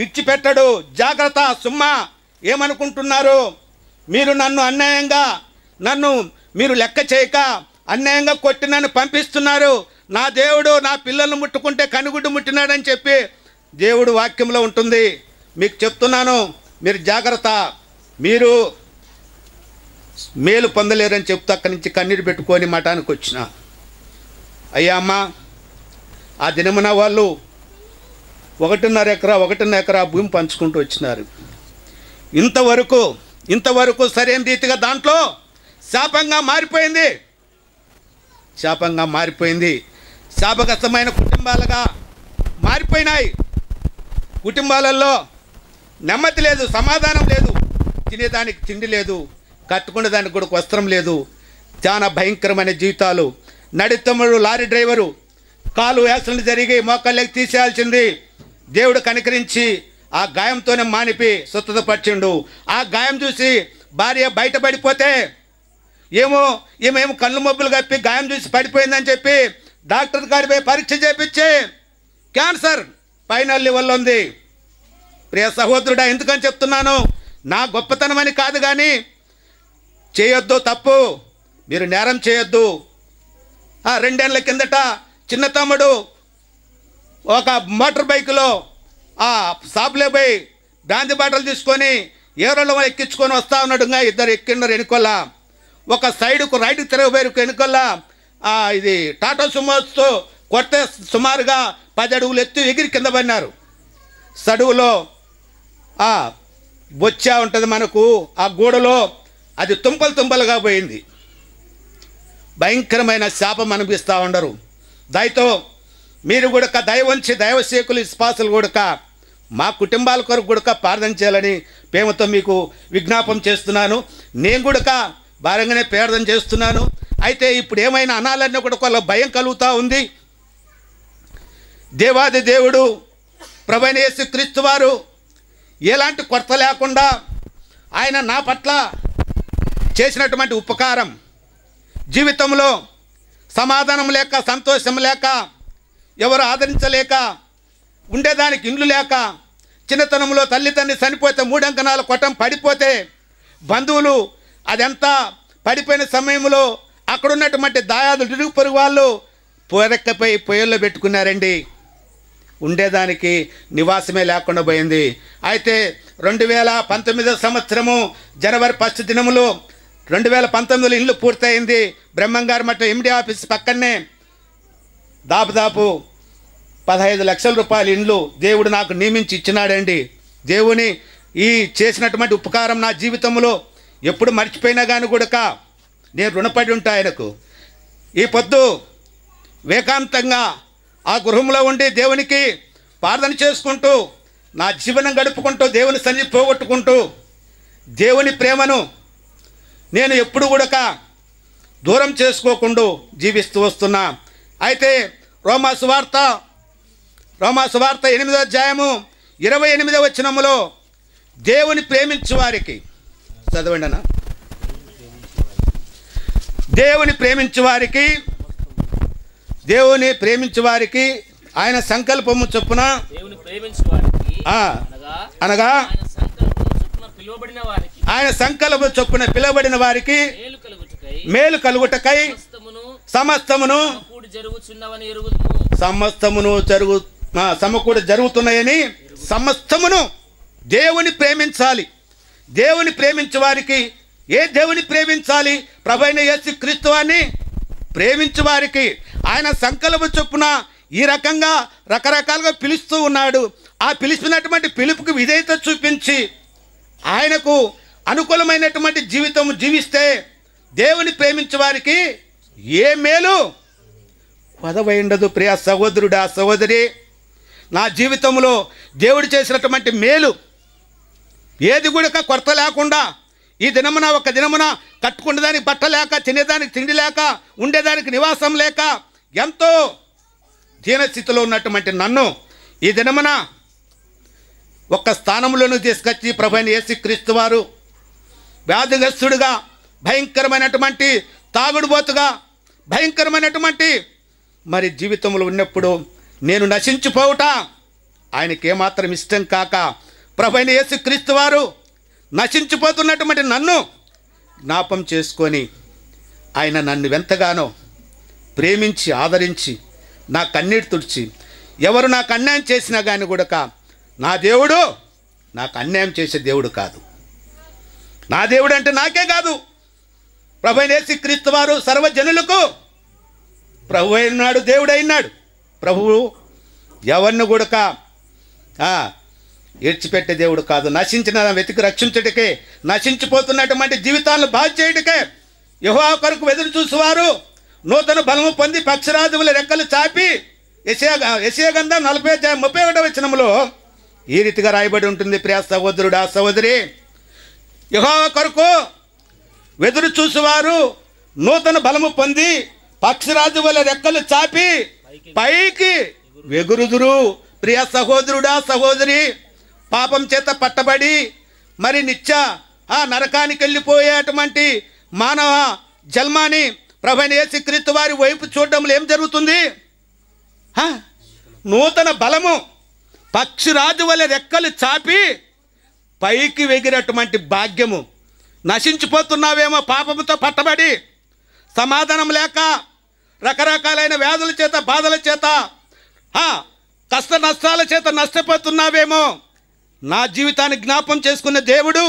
ఇచ్చిపెట్టడు, జాగ్రత్త సుమ్మా, ఏమనుకుంటున్నారు మీరు? నన్ను అన్యాయంగా మీరు లెక్క చేయక అన్యాయంగా కొట్టి నన్ను పంపిస్తున్నారు. నా దేవుడు నా పిల్లలను ముట్టుకుంటే కనుగుడ్డు ముట్టినాడని చెప్పి దేవుడు వాక్యంలో ఉంటుంది. మీకు చెప్తున్నాను, మీరు జాగ్రత్త, మీరు మేలు పొందలేరని చెప్తూ అక్కడి నుంచి కన్నీరు పెట్టుకొని మఠానికి వచ్చిన. అయ్యా అమ్మ, ఆ దినమున వాళ్ళు 1.5 ఎకరా భూమి పంచుకుంటూ వచ్చినారు. ఇంతవరకు సరైన రీతిగా దాంట్లో శాపంగా మారిపోయింది. శాపగ్రస్తమైన కుటుంబాలుగా మారిపోయినాయి. కుటుంబాలలో నెమ్మది లేదు, సమాధానం లేదు, తినేదానికి తిండి లేదు, కట్టుకునే దానికి కూడా వస్త్రం లేదు. చాలా భయంకరమైన జీవితాలు. నడితమ్ముడు లారీ డ్రైవరు కాలు యాక్సిడెంట్ జరిగి మోకాళ్ళకి తీసేయాల్సింది. దేవుడు కనికరించి ఆ గాయంతోనే మానిపి స్వస్థతపరిచిండు. ఆ గాయం చూసి భార్య బయటపడిపోతే ఏమేమో కళ్ళు మబ్బులు కప్పి గాయం చూసి పడిపోయిందని చెప్పి డాక్టర్ గారిపై పరీక్ష చేపించి క్యాన్సర్ ఫైనల్ లెవెల్లో ఉంది. ప్రియ సహోదరుడా, ఎందుకని చెప్తున్నాను? నా గొప్పతనం అని కాదు, కానీ చేయొద్దు, తప్పు, మీరు నేరం చేయొద్దు. 2 ఏళ్ల కిందట చిన్న తమ్ముడు ఒక మోటార్ బైకులో షాపులో పోయి బ్రాంతి బాటలు తీసుకొని ఏరోళ్ళ ఎక్కించుకొని వస్తూ ఉన్నాడు. ఇద్దరు ఎక్కిన్నారు వెనుకొల్ల. ఒక సైడుకు రైట్కి తిరగబోయారు వెనుకొల్ల ఇది టాటా సుమోతో కొడితే సుమారుగా 10 అడుగులు ఎత్తు ఎగిరి కింద పడినారు. సడువులో బొచ్చా ఉంటుంది మనకు, ఆ గూడలో అది తుంపలుగా పోయింది. భయంకరమైన శాపం అనిపిస్తూ ఉండరు. దయతో మీరు కూడా దయ వంచి దైవసేకులు విశ్వాసులు కూడా మా కుటుంబాల కొరకు కూడా ప్రార్థన చేయాలని ప్రేమతో మీకు విజ్ఞాపం చేస్తున్నాను. నేను కూడా భారంగానే ప్రార్థన చేస్తున్నాను. అయితే ఇప్పుడు ఏమైనా అనాలన్నీ కూడా వాళ్ళ భయం కలుగుతూ ఉంది. దేవాది దేవుడు ప్రభువైన యేసుక్రీస్తు వారు ఎలాంటి కొరత లేకుండా ఆయన నా పట్ల చేసినటువంటి ఉపకారం, జీవితంలో సమాధానం లేక, సంతోషం లేక, ఎవరు ఆదరించలేక, ఉండేదానికి ఇండ్లు లేక, చిన్నతనంలో తల్లిదండ్రి చనిపోతే 3 అంకణాల కొట్టం పడిపోతే బంధువులు అదంతా పడిపోయిన సమయంలో అక్కడున్నటువంటి దాయాదులు ఇరుగు పొరుగు వాళ్ళు పోరెక్కపై పొయ్యిల్లో పెట్టుకున్నారండి. ఉండేదానికి నివాసమే లేకుండా పోయింది. అయితే 2019 సంవత్సరము జనవరి 1 దినములో 2019లో ఇల్లు పూర్తయింది. బ్రహ్మంగారి మఠం ఎండి ఆఫీస్ పక్కనే దాదాపు 15 లక్షల రూపాయల ఇండ్లు దేవుడు నాకు నియమించి ఇచ్చినాడండి. దేవుని ఈ చేసినటువంటి ఉపకారం నా జీవితంలో ఎప్పుడు మర్చిపోయినా కానీ కూడా నేను రుణపడి ఉంటా ఆయనకు. ఈ పొద్దు వేకాంతంగా ఆ గృహంలో ఉండి దేవునికి ప్రార్థన చేసుకుంటూ నా జీవనం గడుపుకుంటూ దేవుని సన్నిధి పోగొట్టుకుంటూ దేవుని ప్రేమను నేను ఎప్పుడు కూడా దూరం చేసుకోకుండా జీవిస్తూ వస్తున్నా. అయితే రోమా సువార్త 8వ అధ్యాయము 28వ వచనములో దేవుని ప్రేమించు వారికి, చదవండి అన్న, దేవుని ప్రేమించు వారికి ఆయన సంకల్పము చొప్పున అనగా ఆయన సంకల్పము చొప్పున పిలువబడిన వారికి మేలు కలుగుటకై సమస్తమును సమకూడి జరుగుతున్నాయని సమస్తమును దేవుని ప్రేమించాలి. దేవుని ప్రేమించే వారికి దేవుని ప్రేమించాలి? ప్రభువైన యేసుక్రీస్తు వారిని ప్రేమించే వారికి ఆయన సంకల్పము చొప్పున ఈ రకంగా రకరకాలుగా పిలుస్తూ ఉన్నాడు. ఆ పిలిచినటువంటి పిలుపుకి విధేయత చూపించి ఆయనకు అనుకూలమైనటువంటి జీవితం జీవిస్తే దేవుని ప్రేమించే వారికి ఏ మేలు కొదవై ఉండదు. ప్రియ సహోదరుడా, సహోదరి, నా జీవితంలో దేవుడు చేసినటువంటి మేలు ఏది కూడా కొరత లేకుండా ఈ దినమున ఒక దినమున కట్టుకునేదానికి బట్ట లేక, తినేదానికి తిండి లేక, ఉండేదానికి నివాసం లేక ఎంతో దీనస్థితిలో ఉన్నటువంటి నన్ను ఈ దినమున ఒక్క స్థానంలోనూ తీసుకొచ్చి ప్రభువైన యేసుక్రీస్తు వారు వ్యాధిగ్రస్తుడిగా, భయంకరమైనటువంటి తాగుడుబోతుగా, భయంకరమైనటువంటి మరి జీవితంలో ఉన్నప్పుడు నేను నశించిపోవుట ఆయనకి ఏమాత్రం ఇష్టం కాక ప్రభువైన యేసుక్రీస్తు వారు నశించిపోతున్నటువంటి నన్ను జ్ఞాపం చేసుకొని ఆయన నన్ను ఎంతగానో ప్రేమించి ఆదరించి నా కన్నీరు తుడిచి, ఎవరు నాకు అన్యాయం చేసినా కానీ కూడా నా దేవుడు నాకు అన్యాయం చేసే దేవుడు కాదు. నా దేవుడు అంటే నాకే కాదు, ప్రభువైన యేసుక్రీస్తు వారు సర్వజనులకు ప్రభు అయినాడు, దేవుడు అయినాడు. ప్రభువు ఎవరిని కూడా ఏడ్చిపెట్టే దేవుడు కాదు. నశించిన వెతికి రక్షించటకే, నశించిపోతున్నటువంటి జీవితాలను బాగు చేయటకే యెహోవా కొరకు ఎదురు చూసేవారు నూతన బలము పొంది పక్షిరాజుల రెక్కలు చాపి యెషయా గ్రంథం 40:31 వచనంలో ఈ రీతిగా రాయబడి ఉంటుంది. ప్రియ సహోదరుడా, సహోదరి, యెహోవా కొరకు ఎదురు చూసేవారు నూతన బలము పొంది పక్షిరాజుల రెక్కలు చాపి పైకి ఎగురుదురు. ప్రియ సహోదరుడా, సహోదరి, పాపం చేత పట్టబడి మరి నిత్య నరకానికి వెళ్ళిపోయేటువంటి మానవ జన్మాని ప్రభువైన యేసుక్రీస్తు వారి వైపు చూడడంలో ఏం జరుగుతుంది? నూతన బలము, పక్షిరాజు వలె రెక్కలు చాపి పైకి ఎగిరేటువంటి భాగ్యము. నశించిపోతున్నావేమో పాపముతో పట్టబడి, సమాధానం లేక, రకరకాలైన వ్యాధుల చేత, బాధల చేత, కష్ట నష్టాల చేత నష్టపోతున్నావేమో. నా జీవితాన్ని జ్ఞాపం చేసుకున్న దేవుడు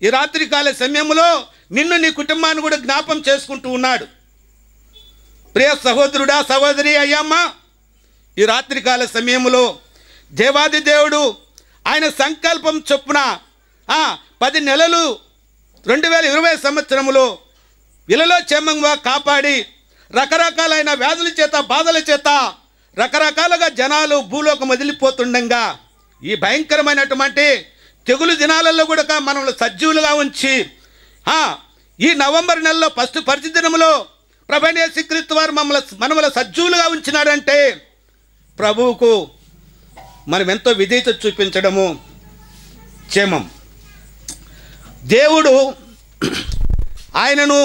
ఈ రాత్రికాల సమయంలో నిన్ను, నీ కుటుంబాన్ని కూడా జ్ఞాపం చేసుకుంటూ ఉన్నాడు. ప్రియ సహోదరుడా, సహోదరి, అయ్యమ్మ, ఈ రాత్రికాల సమయంలో దేవాది దేవుడు ఆయన సంకల్పం చొప్పున 10 నెలలు 2020 సంవత్సరంలో ఇలలో క్షేమంగా కాపాడి, రకరకాలైన వ్యాధుల చేత, బాధల చేత రకరకాలుగా జనాలు భూలోకం వదిలిపోతుండగా ఈ భయంకరమైనటువంటి తెగులు దినాలలో కూడా మనల్ని సజీవులుగా ఉంచి ఈ నవంబర్ నెలలో ఫస్ట్ పరిచయ దినంలో ప్రభువైన యేసుక్రీస్తు వారు మనముల సజీవులుగా ఉంచినాడంటే ప్రభువుకు మనం ఎంతో విధేయత చూపించడము క్షేమం. దేవుడు ఆయనను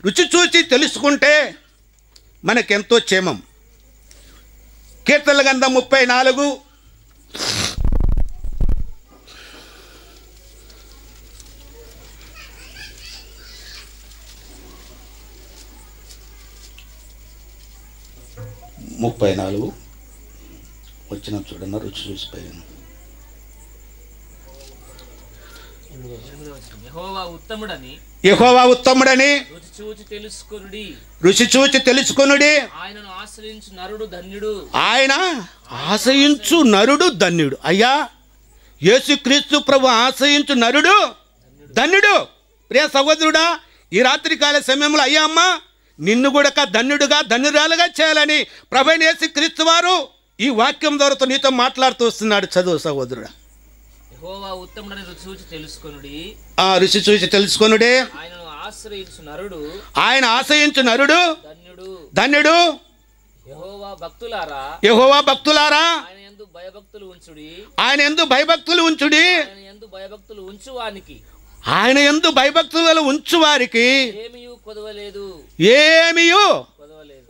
రుచి చూచి తెలుసుకుంటే మనకెంతో క్షేమం. కీర్తనల గ్రంథం 34 వచ్చిన చూడన్న రుచి చూసిపోయాను. యెహోవా ఉత్తముడని రుచి చూచి తెలుసుకొనుడి. ఆయన ఆశ్రయించు నరుడు ధన్యుడు. అయ్యా, యేసుక్రీస్తు ప్రభు ఆశ్రయించు నరుడు ధన్యుడు. ప్రియ సహోదరుడా, ఈ రాత్రికాల సమయంలో అయ్యా అమ్మ, నిన్ను కూడా ధన్యుడుగా, ధన్యురాలుగా చేయాలని ప్రభువైన యేసుక్రీస్తు వారు ఈ వాక్యం ద్వారా నీతో మాట్లాడుతూ వస్తున్నాడు. చదువు సహోదరుడా. రుచి చూసి తెలుసుకొనుడే. ఆయన ఆశ్రయించు నరుడు ధన్యుడు. యెహోవా భక్తులారా, ఆయన యందు భయభక్తులు ఉంచుడి. ఆయన యందు భయభక్తులు ఉంచు వారికి ఏమీయూ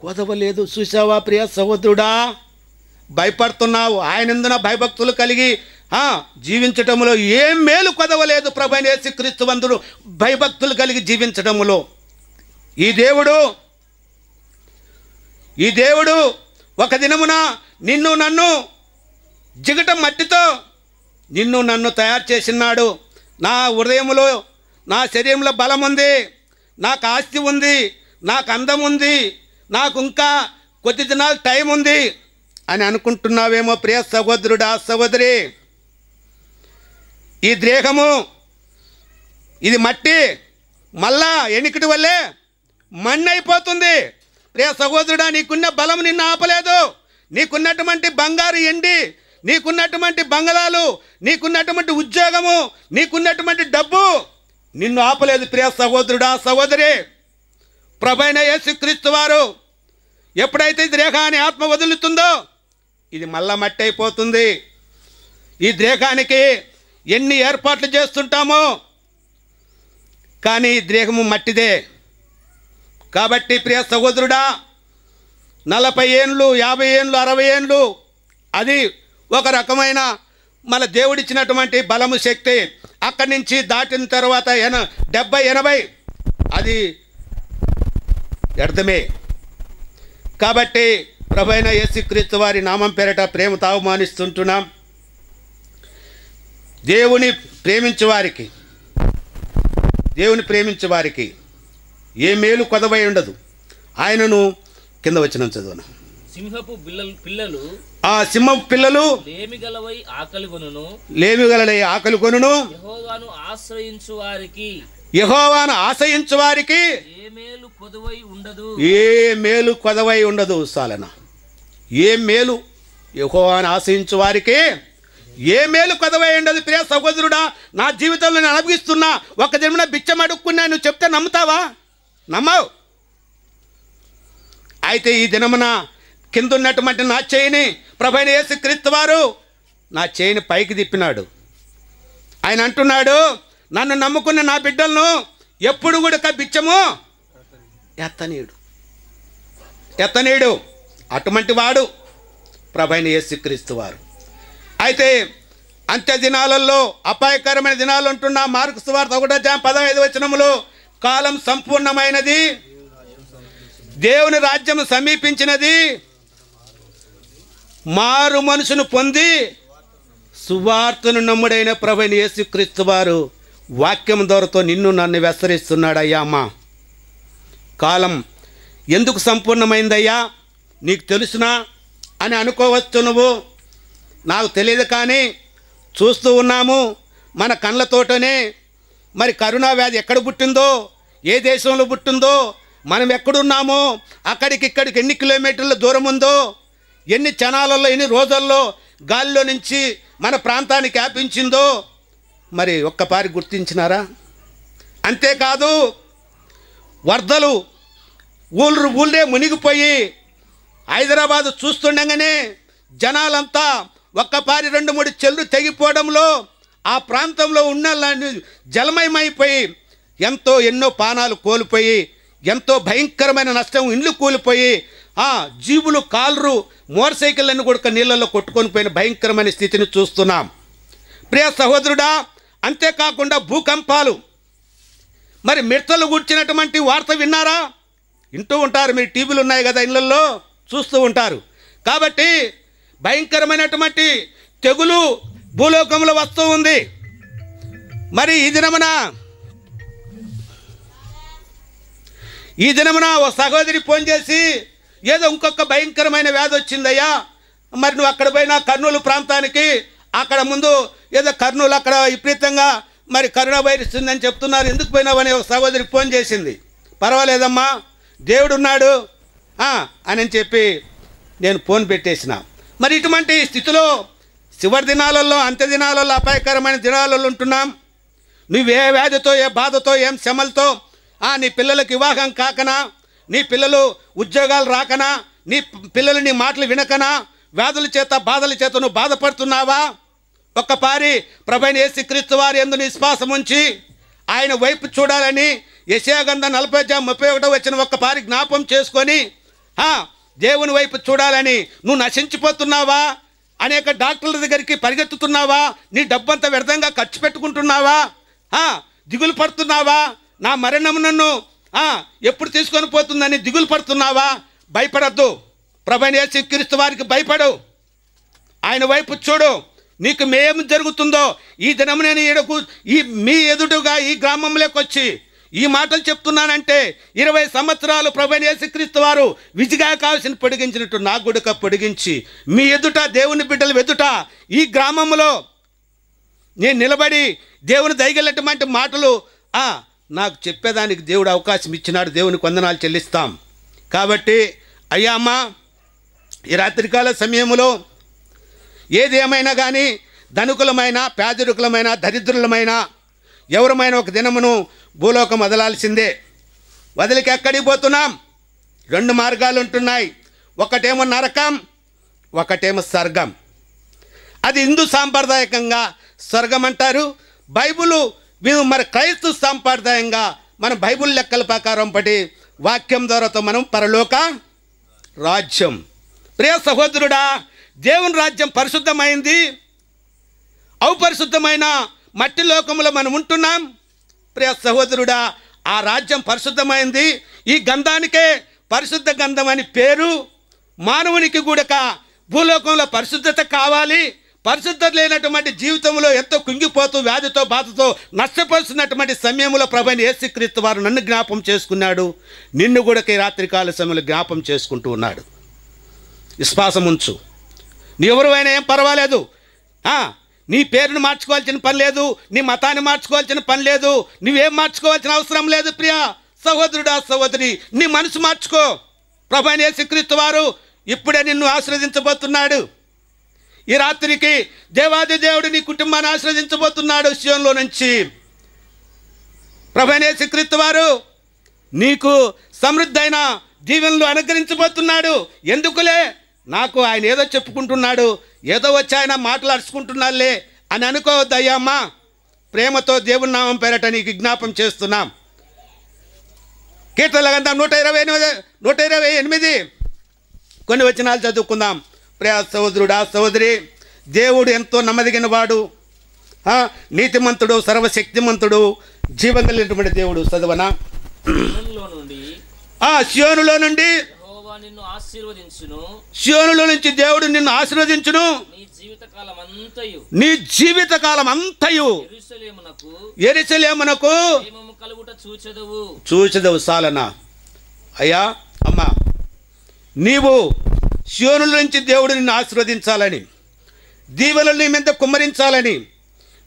కొదవలేదు. చూసావా ప్రియ సహోదరుడా, భయపడుతున్నావు. ఆయనందున భయభక్తులు కలిగి జీవించటములో ఏం మేలు కొదవలేదు. ప్రభువైన యేసుక్రీస్తు వందుడు భయభక్తులు కలిగి జీవించటములో ఈ దేవుడు ఒక దినమున నిన్ను నన్ను జిగటం మట్టితో నిన్ను నన్ను తయారు చేసినాడు. నా హృదయంలో, నా శరీరంలో బలం ఉంది, నాకు ఆస్తి ఉంది, నాకు అందం ఉంది, నాకు ఇంకా కొద్ది దినాలు టైం ఉంది, అని అనుకుంటున్నావేమో ప్రియ సహోదరుడా, సహోదరి. ఈ దేహము ఇది మట్టి, మళ్ళా ఎనికిటి వల్లే మಣ್ಣి అయిపోతుంది. ప్రియ సహోదరుడా, నీకున్న బలం నిన్ను ఆపలేదు. నీకున్నటువంటి బంగారు ఎండి, నీకున్నటువంటి బంగళాలు, నీకున్నటువంటి ఉద్యోగము, నీకున్నటువంటి డబ్బు నిన్ను ఆపలేదు. ప్రియ సహోదరుడా, సహోదరి. ప్రభువైన యేసుక్రీస్తు వారు ఎప్పుడైతే ఈ దేహాన్ని ఆత్మ వదులుతుందో ఇది మళ్ళా మట్టి అయిపోతుంది. ఈ దేహానికి ఎన్ని ఏర్పాట్లు చేస్తుంటామో కానీ ఈ దేహము మట్టిదే. కాబట్టి ప్రియ సహోదరుడా, 40 ఏండ్లు, 50 ఏండ్లు, 60 ఏండ్లు అది ఒక రకమైన మన దేవుడిచ్చినటువంటి బలము, శక్తి. అక్కడి నుంచి దాటిన తర్వాత 70, 80 అది వ్యర్థమే. కాబట్టి ప్రభువైన యేసుక్రీస్తు వారి నామం పేరట ప్రేమతో ఆహ్వానిస్తుంటున్నాం. దేవుని ప్రేమించే వారికి ఏ మేలు కొదవై ఉండదు. ఆయనను కింద వచ్చిన చదువును. సింహపు పిల్లలు ఆ సింహపు పిల్లలు లేమిగలవై ఆకలి కొనును. యెహోవాను ఆశ్రయించు వారికి ఏ మేలు కొదవై ఉండదు. సాలన ఏ మేలు యెహోవాను ఆశ్రయించు వారికి ఏ మేలు కొదవై ఉండదు. ప్రియ సహోదరుడా, నా జీవితంలో నేను అనుభవిస్తున్నా. ఒక జన్మన బిచ్చం అడుక్కున్నా, నువ్వు చెప్తే నమ్ముతావా? నమ్మవు. అయితే ఈ దినమున కింద ఉన్నటువంటి నా చేయిని ప్రభువైన యేసుక్రీస్తు వారు నా చేయిని పైకి తిప్పినాడు. ఆయన అంటున్నాడు, నన్ను నమ్ముకున్న నా బిడ్డలను ఎప్పుడు కూడా బిచ్చము ఎత్తనీడు. అటువంటి వాడు ప్రభువైన యేసుక్రీస్తు వారు. అయితే అంత్య దినాలలో అపాయకరమైన దినాలు ఉంటున్న మార్కు సువార్త 1:15 కాలం సంపూర్ణమైనది, దేవుని రాజ్యం సమీపించినది, మారు మనసును పొంది సువార్తను నమ్ముడైన ప్రభువైన యేసుక్రీస్తు వారు వాక్యం ద్వారాతో నిన్ను నన్ను వెసరిస్తున్నాడయ్యా. అమ్మా, కాలం ఎందుకు సంపూర్ణమైందయ్యా నీకు తెలుసునా అని అనుకోవచ్చు నువ్వు. నాకు తెలియదు, కానీ చూస్తూ ఉన్నాము మన కళ్ళతోటనే. మరి కరోనా వ్యాధి ఎక్కడ పుట్టిందో, ఏ దేశంలో పుట్టిందో, మనం ఎక్కడున్నామో, అక్కడికి ఇక్కడికి ఎన్ని కిలోమీటర్ల దూరం ఉందో, ఎన్ని క్షణాలలో, ఎన్ని రోజుల్లో గాలిలో నుంచి మన ప్రాంతానికి వ్యాపించిందో మరి ఒక్కపారి గుర్తించినారా? అంతేకాదు, వరదలు ఊళ్ళే మునిగిపోయి హైదరాబాదు చూస్తుండగానే జనాలంతా ఒక్కపారి 2-3 చెల్లు తెగిపోవడంలో ఆ ప్రాంతంలో ఉన్న జలమయమైపోయి ఎన్నో ప్రాణాలు కోల్పోయి, ఎంతో భయంకరమైన నష్టం, ఇండ్లు కూలిపోయి, జీవులు కాళ్ళు మోటార్ సైకిళ్ళని కూడా నీళ్ళల్లో కొట్టుకొని పోయిన భయంకరమైన స్థితిని చూస్తున్నాం ప్రియ సహోదరుడా. అంతేకాకుండా భూకంపాలు, మరి మిడతలు గుర్చినటువంటి వార్త విన్నారా? వింటూ ఉంటారు, మీరు టీవీలు ఉన్నాయి కదా, ఇళ్ళల్లో చూస్తూ ఉంటారు. కాబట్టి భయంకరమైనటువంటి తెగులు భూలోకంలో వస్తూ ఉంది. మరి ఈ దినమున ఓ సహోదరి ఫోన్ చేసి, ఏదో ఇంకొక భయంకరమైన వ్యాధి వచ్చిందయ్యా, మరి నువ్వు అక్కడ పోయినా కర్నూలు ప్రాంతానికి, అక్కడ ముందు ఏదో కర్నూలు అక్కడ విపరీతంగా మరి కరోనా వైరస్ ఉందని చెప్తున్నారు, ఎందుకు పోయినావని ఒక సహోదరి ఫోన్ చేసింది. పర్వాలేదమ్మా, దేవుడున్నాడు అని చెప్పి నేను ఫోన్ పెట్టేసిన. మరి ఇటువంటి స్థితిలో చివరి దినాలలో, అంత్య దినాలలో, అపాయకరమైన దినాలలో ఉంటున్నాం. నువ్వే వ్యాధితో, ఏ బాధతో, ఏం శ్రమలతో, నీ పిల్లలకు వివాహం కాకనా, నీ పిల్లలు ఉద్యోగాలు రాకనా, నీ పిల్లలు నీ మాటలు వినకనా, వ్యాధుల చేత, బాధల చేత నువ్వు బాధపడుతున్నావా? ఒక్కపారి ప్రభువైన యేసుక్రీస్తు వారి యందు విశ్వాసం ఉంచి ఆయన వైపు చూడాలని యెషయా గ్రంథం 40:31 ఒక్కపారి జ్ఞాపం చేసుకొని దేవుని వైపు చూడాలని. నువ్వు నశించిపోతున్నావా? అనేక డాక్టర్ల దగ్గరికి పరిగెత్తుతున్నావా? నీ డబ్బంతా వ్యర్థంగా ఖర్చు పెట్టుకుంటున్నావా? దిగులు పడుతున్నావా? నా మరణం నన్ను ఎప్పుడు తీసుకొని పోతుందని దిగులు పడుతున్నావా? భయపడద్దు. ప్రభువైన యేసుక్రీస్తు వారికి భయపడు, ఆయన వైపు చూడు. నీకు ఏం జరుగుతుందో ఈ దినం నేను మీ ఎదుటుగా ఈ గ్రామంలోకి వచ్చి ఈ మాటలు చెప్తున్నానంటే 20 సంవత్సరాలు ప్రభువైన యేసుక్రీస్తు వారు విజిగా కాల్సిన పొడిగించినట్టు నా గుడక పొడిగించి మీ ఎదుట దేవుని బిడ్డల ఎదుట ఈ గ్రామంలో నేను నిలబడి దేవుని దయగలటువంటి మాటలు నాకు చెప్పేదానికి దేవుడు అవకాశం ఇచ్చినాడు. దేవునికి వందనాలు చెల్లిస్తాం. కాబట్టి అయ్యా అమ్మ, ఈ రాత్రికాల సమయంలో ఏది ఏమైనా కానీ ధనికులమైన పేదరికులమైన దరిద్రులమైన ఎవరమైనా ఒక దినమును భూలోకం వదలాల్సిందే. వదిలికి ఎక్కడికి పోతున్నాం? 2 మార్గాలు ఉంటున్నాయి. ఒకటేమో నరకం, ఒకటేమో స్వర్గం. అది హిందూ సాంప్రదాయకంగా స్వర్గం అంటారు. బైబుల్ మరి క్రైస్తవ సాంప్రదాయంగా మన బైబుల్ లెక్కల ప్రకారం పడి వాక్యం ద్వారాతో మనం పరలోక రాజ్యం. ప్రియ సహోదరుడా, దేవుని రాజ్యం పరిశుద్ధమైంది. అపరిశుద్ధమైన మట్టి లోకంలో మనం ఉంటున్నాం. ప్రియ సహోదరుడా, ఆ రాజ్యం పరిశుద్ధమైంది. ఈ గంధానికే పరిశుద్ధ గంధం అని పేరు. మానవునికి కూడా భూలోకంలో పరిశుద్ధత కావాలి. పరిశుద్ధత లేనటువంటి జీవితంలో ఎంతో కుంగిపోతూ వ్యాధితో బాధతో నష్టపరుస్తున్నటువంటి సమయంలో ప్రభువైన యేసుక్రీస్తు వారు నన్ను జ్ఞాపం చేసుకున్నాడు. నిన్ను కూడా ఈ రాత్రికాల సమయంలో జ్ఞాపం చేసుకుంటూ ఉన్నాడు. విశ్వాసం ఉంచు. నీ ఎవరైనా ఏం పర్వాలేదు. నీ పేరును మార్చుకోవాల్సిన పని లేదు, నీ మతాన్ని మార్చుకోవాల్సిన పని లేదు, నువ్వేం మార్చుకోవాల్సిన అవసరం లేదు. ప్రియ సహోదరుడా, సహోదరి, నీ మనసు మార్చుకో. ప్రభువైన యేసుక్రీస్తు వారు ఇప్పుడే నిన్ను ఆశీర్వదించబోతున్నాడు. ఈ రాత్రికి దేవాది దేవుడు నీ కుటుంబాన్ని ఆశీర్వదించబోతున్నాడు. సియోనులో నుంచి ప్రభువైన యేసుక్రీస్తు వారు నీకు సమృద్ధైన దీవెనలు అనుగ్రహించబోతున్నాడు. ఎందుకులే, నాకు ఆయన ఏదో చెప్పుకుంటున్నాడు, ఏదో వచ్చి ఆయన మాట్లాడుచుకుంటున్నాడులే అని అనుకోవద్దు. అయ్యమ్మా, ప్రేమతో దేవుని నామం పేరట నీకు విజ్ఞాపం చేస్తున్నాం. కీర్తనల గ్రంథం 128 కొన్ని వచనాలు చదువుకుందాం. ప్రియ సహోదరుడా, సహోదరి, దేవుడు ఎంతో నమ్మదగిన వాడు, నీతిమంతుడు, సర్వశక్తిమంతుడు, జీవం కలిగినటువంటి దేవుడు. చదవనా? సియోనులో నుండి సియోనులో నుంచి దేవుడు నిన్ను ఆశీర్వదించును. నీ జీవితకాలం అంతయు యెరూషలేమునకు చూచెదవు. సాలనా? అయ్యా అమ్మా, నీవు సియోనుల నుంచి దేవుడు నిన్ను ఆశీర్వదించాలని, దీవెనలు నీ మీద కుమ్మరించాలని,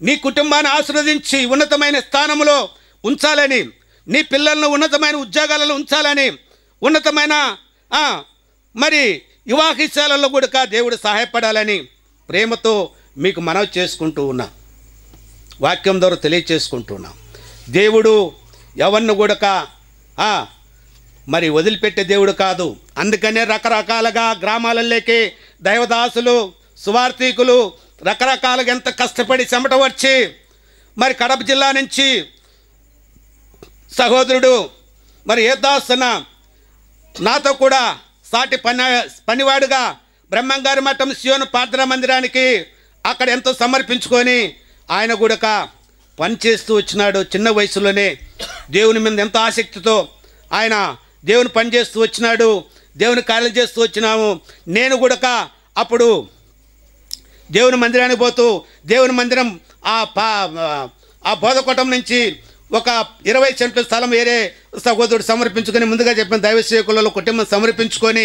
నీ కుటుంబాన్ని ఆశీర్వదించి ఉన్నతమైన స్థానంలో ఉంచాలని, నీ పిల్లలను ఉన్నతమైన ఉద్యోగాలలో ఉంచాలని, ఉన్నతమైన మరి వివాహిశాలలో కూడా దేవుడు సహాయపడాలని ప్రేమతో మీకు మనవి చేసుకుంటూ ఉన్నా, వాక్యం ద్వారా తెలియచేసుకుంటున్నాం. దేవుడు ఎవరిని కూడా మరి వదిలిపెట్టే దేవుడు కాదు. అందుకనే రకరకాలుగా గ్రామాలలోకి దైవదాసులు, సువార్థికులు రకరకాలుగా ఎంత కష్టపడి చెమట వచ్చి మరి కడప జిల్లా నుంచి సహోదరుడు మరి యేదాసన నాతో కూడా సాటి పనివాడుగా బ్రహ్మంగారి మఠం సియోను ప్రార్థనా మందిరానికి అక్కడ ఎంతో సమర్పించుకొని ఆయన కూడా పనిచేస్తూ వచ్చినాడు. చిన్న వయసులోనే దేవుని మీద ఎంతో ఆసక్తితో ఆయన దేవుని పని చేస్తూ వచ్చినాడు, దేవుని కార్యాలు చేస్తూ వచ్చినాము. నేను కూడా అప్పుడు దేవుని మందిరానికి పోతూ దేవుని మందిరం ఆ బోధకోటం నుంచి ఒక 20 సెంట్ల స్థలం వేరే సహోదరుడు సమర్పించుకొని, ముందుగా చెప్పిన దైవ సేవకులలో కుటుంబం సమర్పించుకొని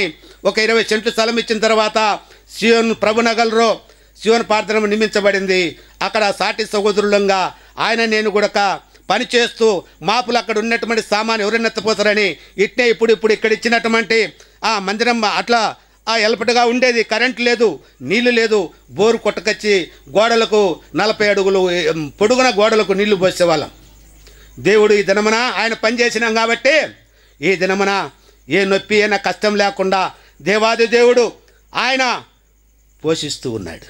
ఒక 20 సెంట్ల స్థలం ఇచ్చిన తర్వాత సియోన్ ప్రభునగర్లో సియోన్ ప్రార్థన నియమించబడింది. అక్కడ సాటి సహోదరులంగా ఆయన నేను కూడా పని చేస్తూ మాపులు అక్కడ ఉన్నటువంటి సామాను ఎవరైనా ఎత్తపోతారని ఇట్నే ఇప్పుడు ఇక్కడ ఇచ్చినటువంటి ఆ మందిరం అట్లా ఎలపటగా ఉండేది. కరెంటు లేదు, నీళ్లు లేదు. బోరు కొట్టకొచ్చి గోడలకు 40 అడుగులు పొడుగున గోడలకు నీళ్లు పోసేవాళ్ళం. దేవుడు ఈ దినమున ఆయన పని చేసినాం కాబట్టి ఈ దినమున ఏ నొప్పి అయినా కష్టం లేకుండా దేవాది దేవుడు ఆయన పోషిస్తూ ఉన్నాడు.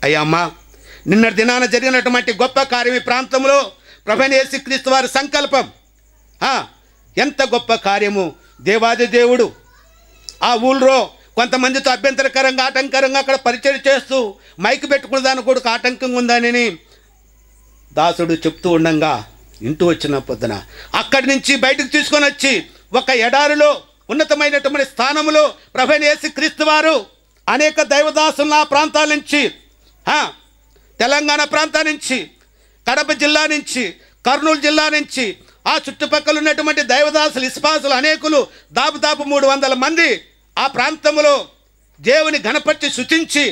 అయ్యా అమ్మ, నిన్న దినాన జరిగినటువంటి గొప్ప కార్యం ఈ ప్రాంతంలో ప్రభువైన యేసుక్రీస్తు వారి సంకల్పం. ఎంత గొప్ప కార్యము! దేవాది దేవుడు ఆ ఊళ్ళో కొంతమందితో అభ్యంతరకరంగా ఆటంకరంగా అక్కడ పరిచయం చేస్తూ మైక్ పెట్టుకున్న దానికి కూడా ఆటంకంగా ఉందని దాసుడు చెప్తూ ఉండగా ఇంటూ వచ్చిన పొద్దున అక్కడి నుంచి బయటకు తీసుకొని వచ్చి ఒక ఎడారిలో ఉన్నతమైనటువంటి స్థానంలో ప్రభువైన యేసుక్రీస్తు వారు అనేక దైవదాసుల ప్రాంతాల నుంచి తెలంగాణ ప్రాంతం నుంచి, కడప జిల్లా నుంచి, కర్నూలు జిల్లా నుంచి ఆ చుట్టుపక్కల ఉన్నటువంటి దైవదాసులు విశ్వాసులు అనేకులు దాదాపు 300 మంది ఆ ప్రాంతంలో దేవుని గణపతి స్తుతించి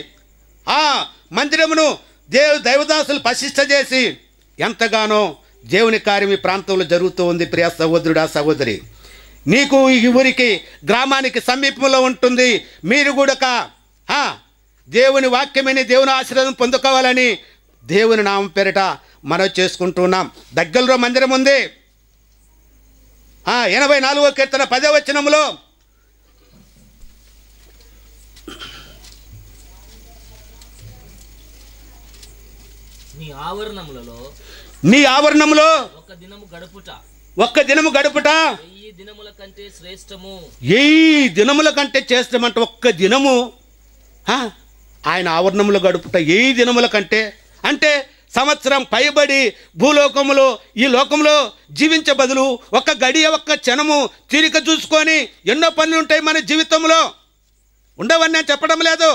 ఆ మందిరమును దైవదాసులు ప్రతిష్ఠ చేసి ఎంతగానో దేవుని కార్యం ఈ ప్రాంతంలో జరుగుతూ ఉంది. ప్రియ సహోదరుడా సహోదరి, నీకు ఈ ఊరికి గ్రామానికి సమీపంలో ఉంటుంది. మీరు కూడా దేవుని వాక్యమని దేవుని ఆశీర్వాదం పొందుకోవాలని దేవుని నామం పేరిట మనం చేసుకుంటున్నాం. దగ్గరలో మందిరం ఉంది. 84వ కీర్తన 10వ వచనంలో నీ ఆవరణములో ఒక్క దినము గడుపుట 1000 దినముల కంటే శ్రేష్టము. 1000 దినముల కంటే శ్రేష్టమంటే ఒక్క దినము ఆయన ఆవరణములో గడుపుట 1000 దినముల కంటే, అంటే సంవత్సరం పైబడి భూలోకములో ఈ లోకంలో జీవించే బదులు ఒక్క గడియ ఒక్క క్షణము తీరిక చూసుకొని ఎన్నో పనులు ఉంటాయి మన జీవితంలో, ఉండవని నేను చెప్పడం లేదు.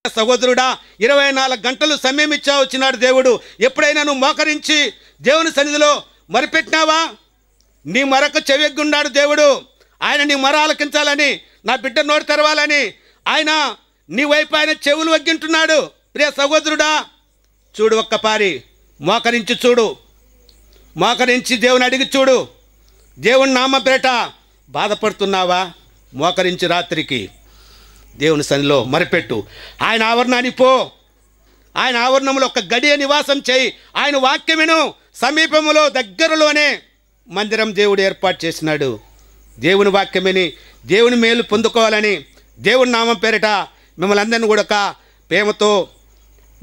సహోదరుడా, 24 గంటలు సమయం ఇచ్చా వచ్చినాడు దేవుడు. ఎప్పుడైనా నువ్వు మోకరించి దేవుని సన్నిధిలో మొరపెట్టినావా? నీ మొరకు చెవిగున్నాడు దేవుడు. ఆయన నీ మొర ఆలకించాలని, నా బిడ్డ నోరు తెరవాలని ఆయన నీ వైపు ఆయన చెవులు వగ్గింటున్నాడు. ప్రియ సహోదరుడా, చూడు, ఒక్కపారి మోకరించి చూడు, మోకరించి దేవుని అడిగి చూడు. దేవుని నామ పేట బాధపడుతున్నావా? మోకరించి రాత్రికి దేవుని సన్నిధిలో మరిపెట్టు. ఆయన ఆవరణానికి పో, ఆయన ఆవరణంలో ఒక గడియ నివాసం చేయి. ఆయన వాక్యమును సమీపంలో దగ్గరలోనే మందిరం దేవుడు ఏర్పాటు చేసినాడు. దేవుని వాక్యమని దేవుని మేలు పొందుకోవాలని దేవుని నామం పేరిట మిమ్మల్ని అందరినీ కూడా ప్రేమతో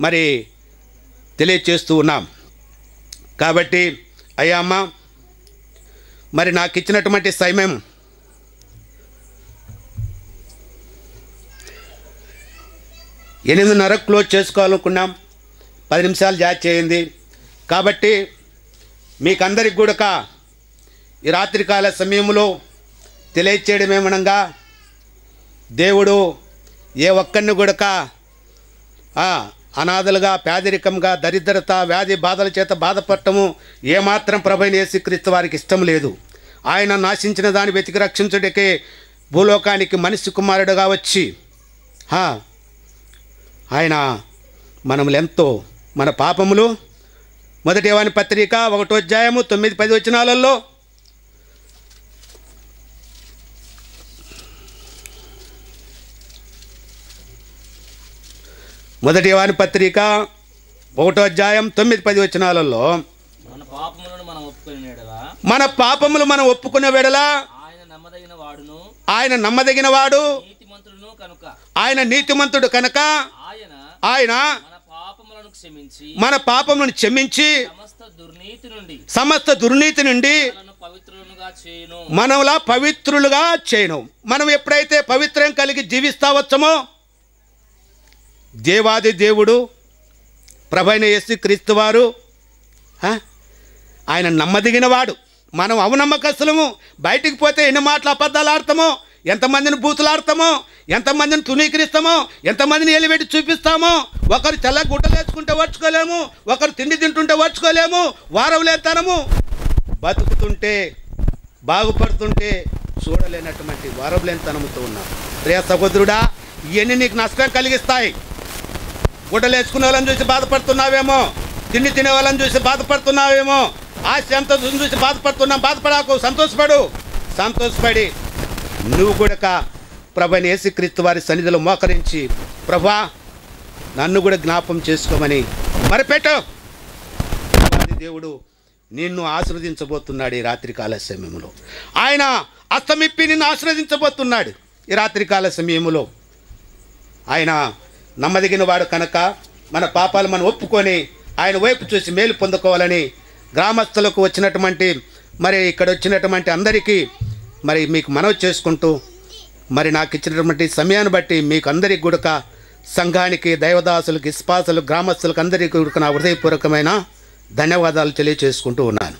మరి తెలియచేస్తూ ఉన్నాం. కాబట్టి అయ్యా అమ్మ, మరి నాకు ఇచ్చినటువంటి సమయం 8:30 క్లోజ్ చేసుకోవాలనుకున్నాం. 10 నిమిషాలు జాతి చేయింది. కాబట్టి మీకందరికి కూడా ఈ రాత్రికాల సమయంలో తెలియచేయడం ఏమనగా, దేవుడు ఏ ఒక్కరిని కూడా అనాథలుగా, పేదరికంగా, దరిద్రత, వ్యాధి బాధల చేత బాధపడటము ఏమాత్రం ప్రభువైన యేసుక్రీస్తు వారికి ఇష్టం లేదు. ఆయన నాశించిన దాన్ని వెతికి రక్షించుటకే భూలోకానికి మనిషి కుమారుడుగా వచ్చి ఆయన మనములు ఎంతో మన పాపములు, 1 యోహాను పత్రిక 1వ అధ్యాయము 9-10 వచనాలలో మొదటి యోహాను పత్రిక 1వ అధ్యాయం 9-10 వచనాలలో మన పాపములు మనం ఒప్పుకునే వేళలా ఆయన నమ్మదగిన వాడు, ఆయన నీతిమంతుడు కనుక ఆయన మన పాపములను క్షమించి సమస్త దుర్నీతి నుండి మనలా పవిత్రులుగా చేయను. మనం ఎప్పుడైతే పవిత్రం కలిగి జీవిస్తా వచ్చమో, దేవాది దేవుడు ప్రభువైన యేసుక్రీస్తు వారు ఆయన నమ్మదగిన వాడు. మనం అవనమ్మకస్తులము. బయటికి పోతే ఎన్ని మాటలు అబద్ధాలు ఆడతామో, ఎంతమందిని బూతులు ఆడతామో, ఎంతమందిని తునీకరిస్తామో, ఎంతమందిని ఎలిపెట్టి చూపిస్తామో. ఒకరు తెల్ల గుడ్డలు వేసుకుంటే వచ్చుకోలేము, ఒకరు తిండి తింటుంటే వచ్చుకోలేము. వారం లేతనము బతుకుతుంటే బాగుపడుతుంటే చూడలేనటువంటి వారం లేనితనముతో ఉన్నాం. ప్రియ సహోదరుడా, ఇవన్నీ నీకు నష్టం కలిగిస్తాయి. గుడ్డలు వేసుకునే వాళ్ళని చూసి బాధపడుతున్నావేమో, తిండి తినే వాళ్ళని చూసి బాధపడుతున్నావేమో, ఆశ ఎంత చూసి బాధపడుతున్నాం. బాధపడాకు, సంతోషపడి నువ్వు కూడా ప్రభువైన యేసుక్రీస్తు వారి సన్నిధిలో మోకరించి, ప్రభా నన్ను కూడా జ్ఞాపం చేసుకోమని మరిపెట్టు. దేవుడు నిన్ను ఆశీర్వదించబోతున్నాడు. ఈ రాత్రికాల సమయంలో ఆయన అస్తమిప్పి నిన్ను ఆశీర్వదించబోతున్నాడు. ఈ రాత్రికాల సమయంలో ఆయన నమ్మదగిన వాడు కనుక మన పాపాలు మనం ఒప్పుకొని ఆయన వైపు చూసి మేలు పొందుకోవాలని గ్రామస్తులకు వచ్చినటువంటి మరి ఇక్కడ వచ్చినటువంటి అందరికీ మరి మీకు మనవి చేసుకుంటూ, మరి నాకు ఇచ్చినటువంటి సమయాన్ని బట్టి మీకు అందరికీ కూడా సంఘానికి, దైవదాసులకు, విశ్వాసులకు, గ్రామస్తులకు అందరికీ కూడా నా హృదయపూర్వకమైన ధన్యవాదాలు తెలియజేసుకుంటూ ఉన్నాను.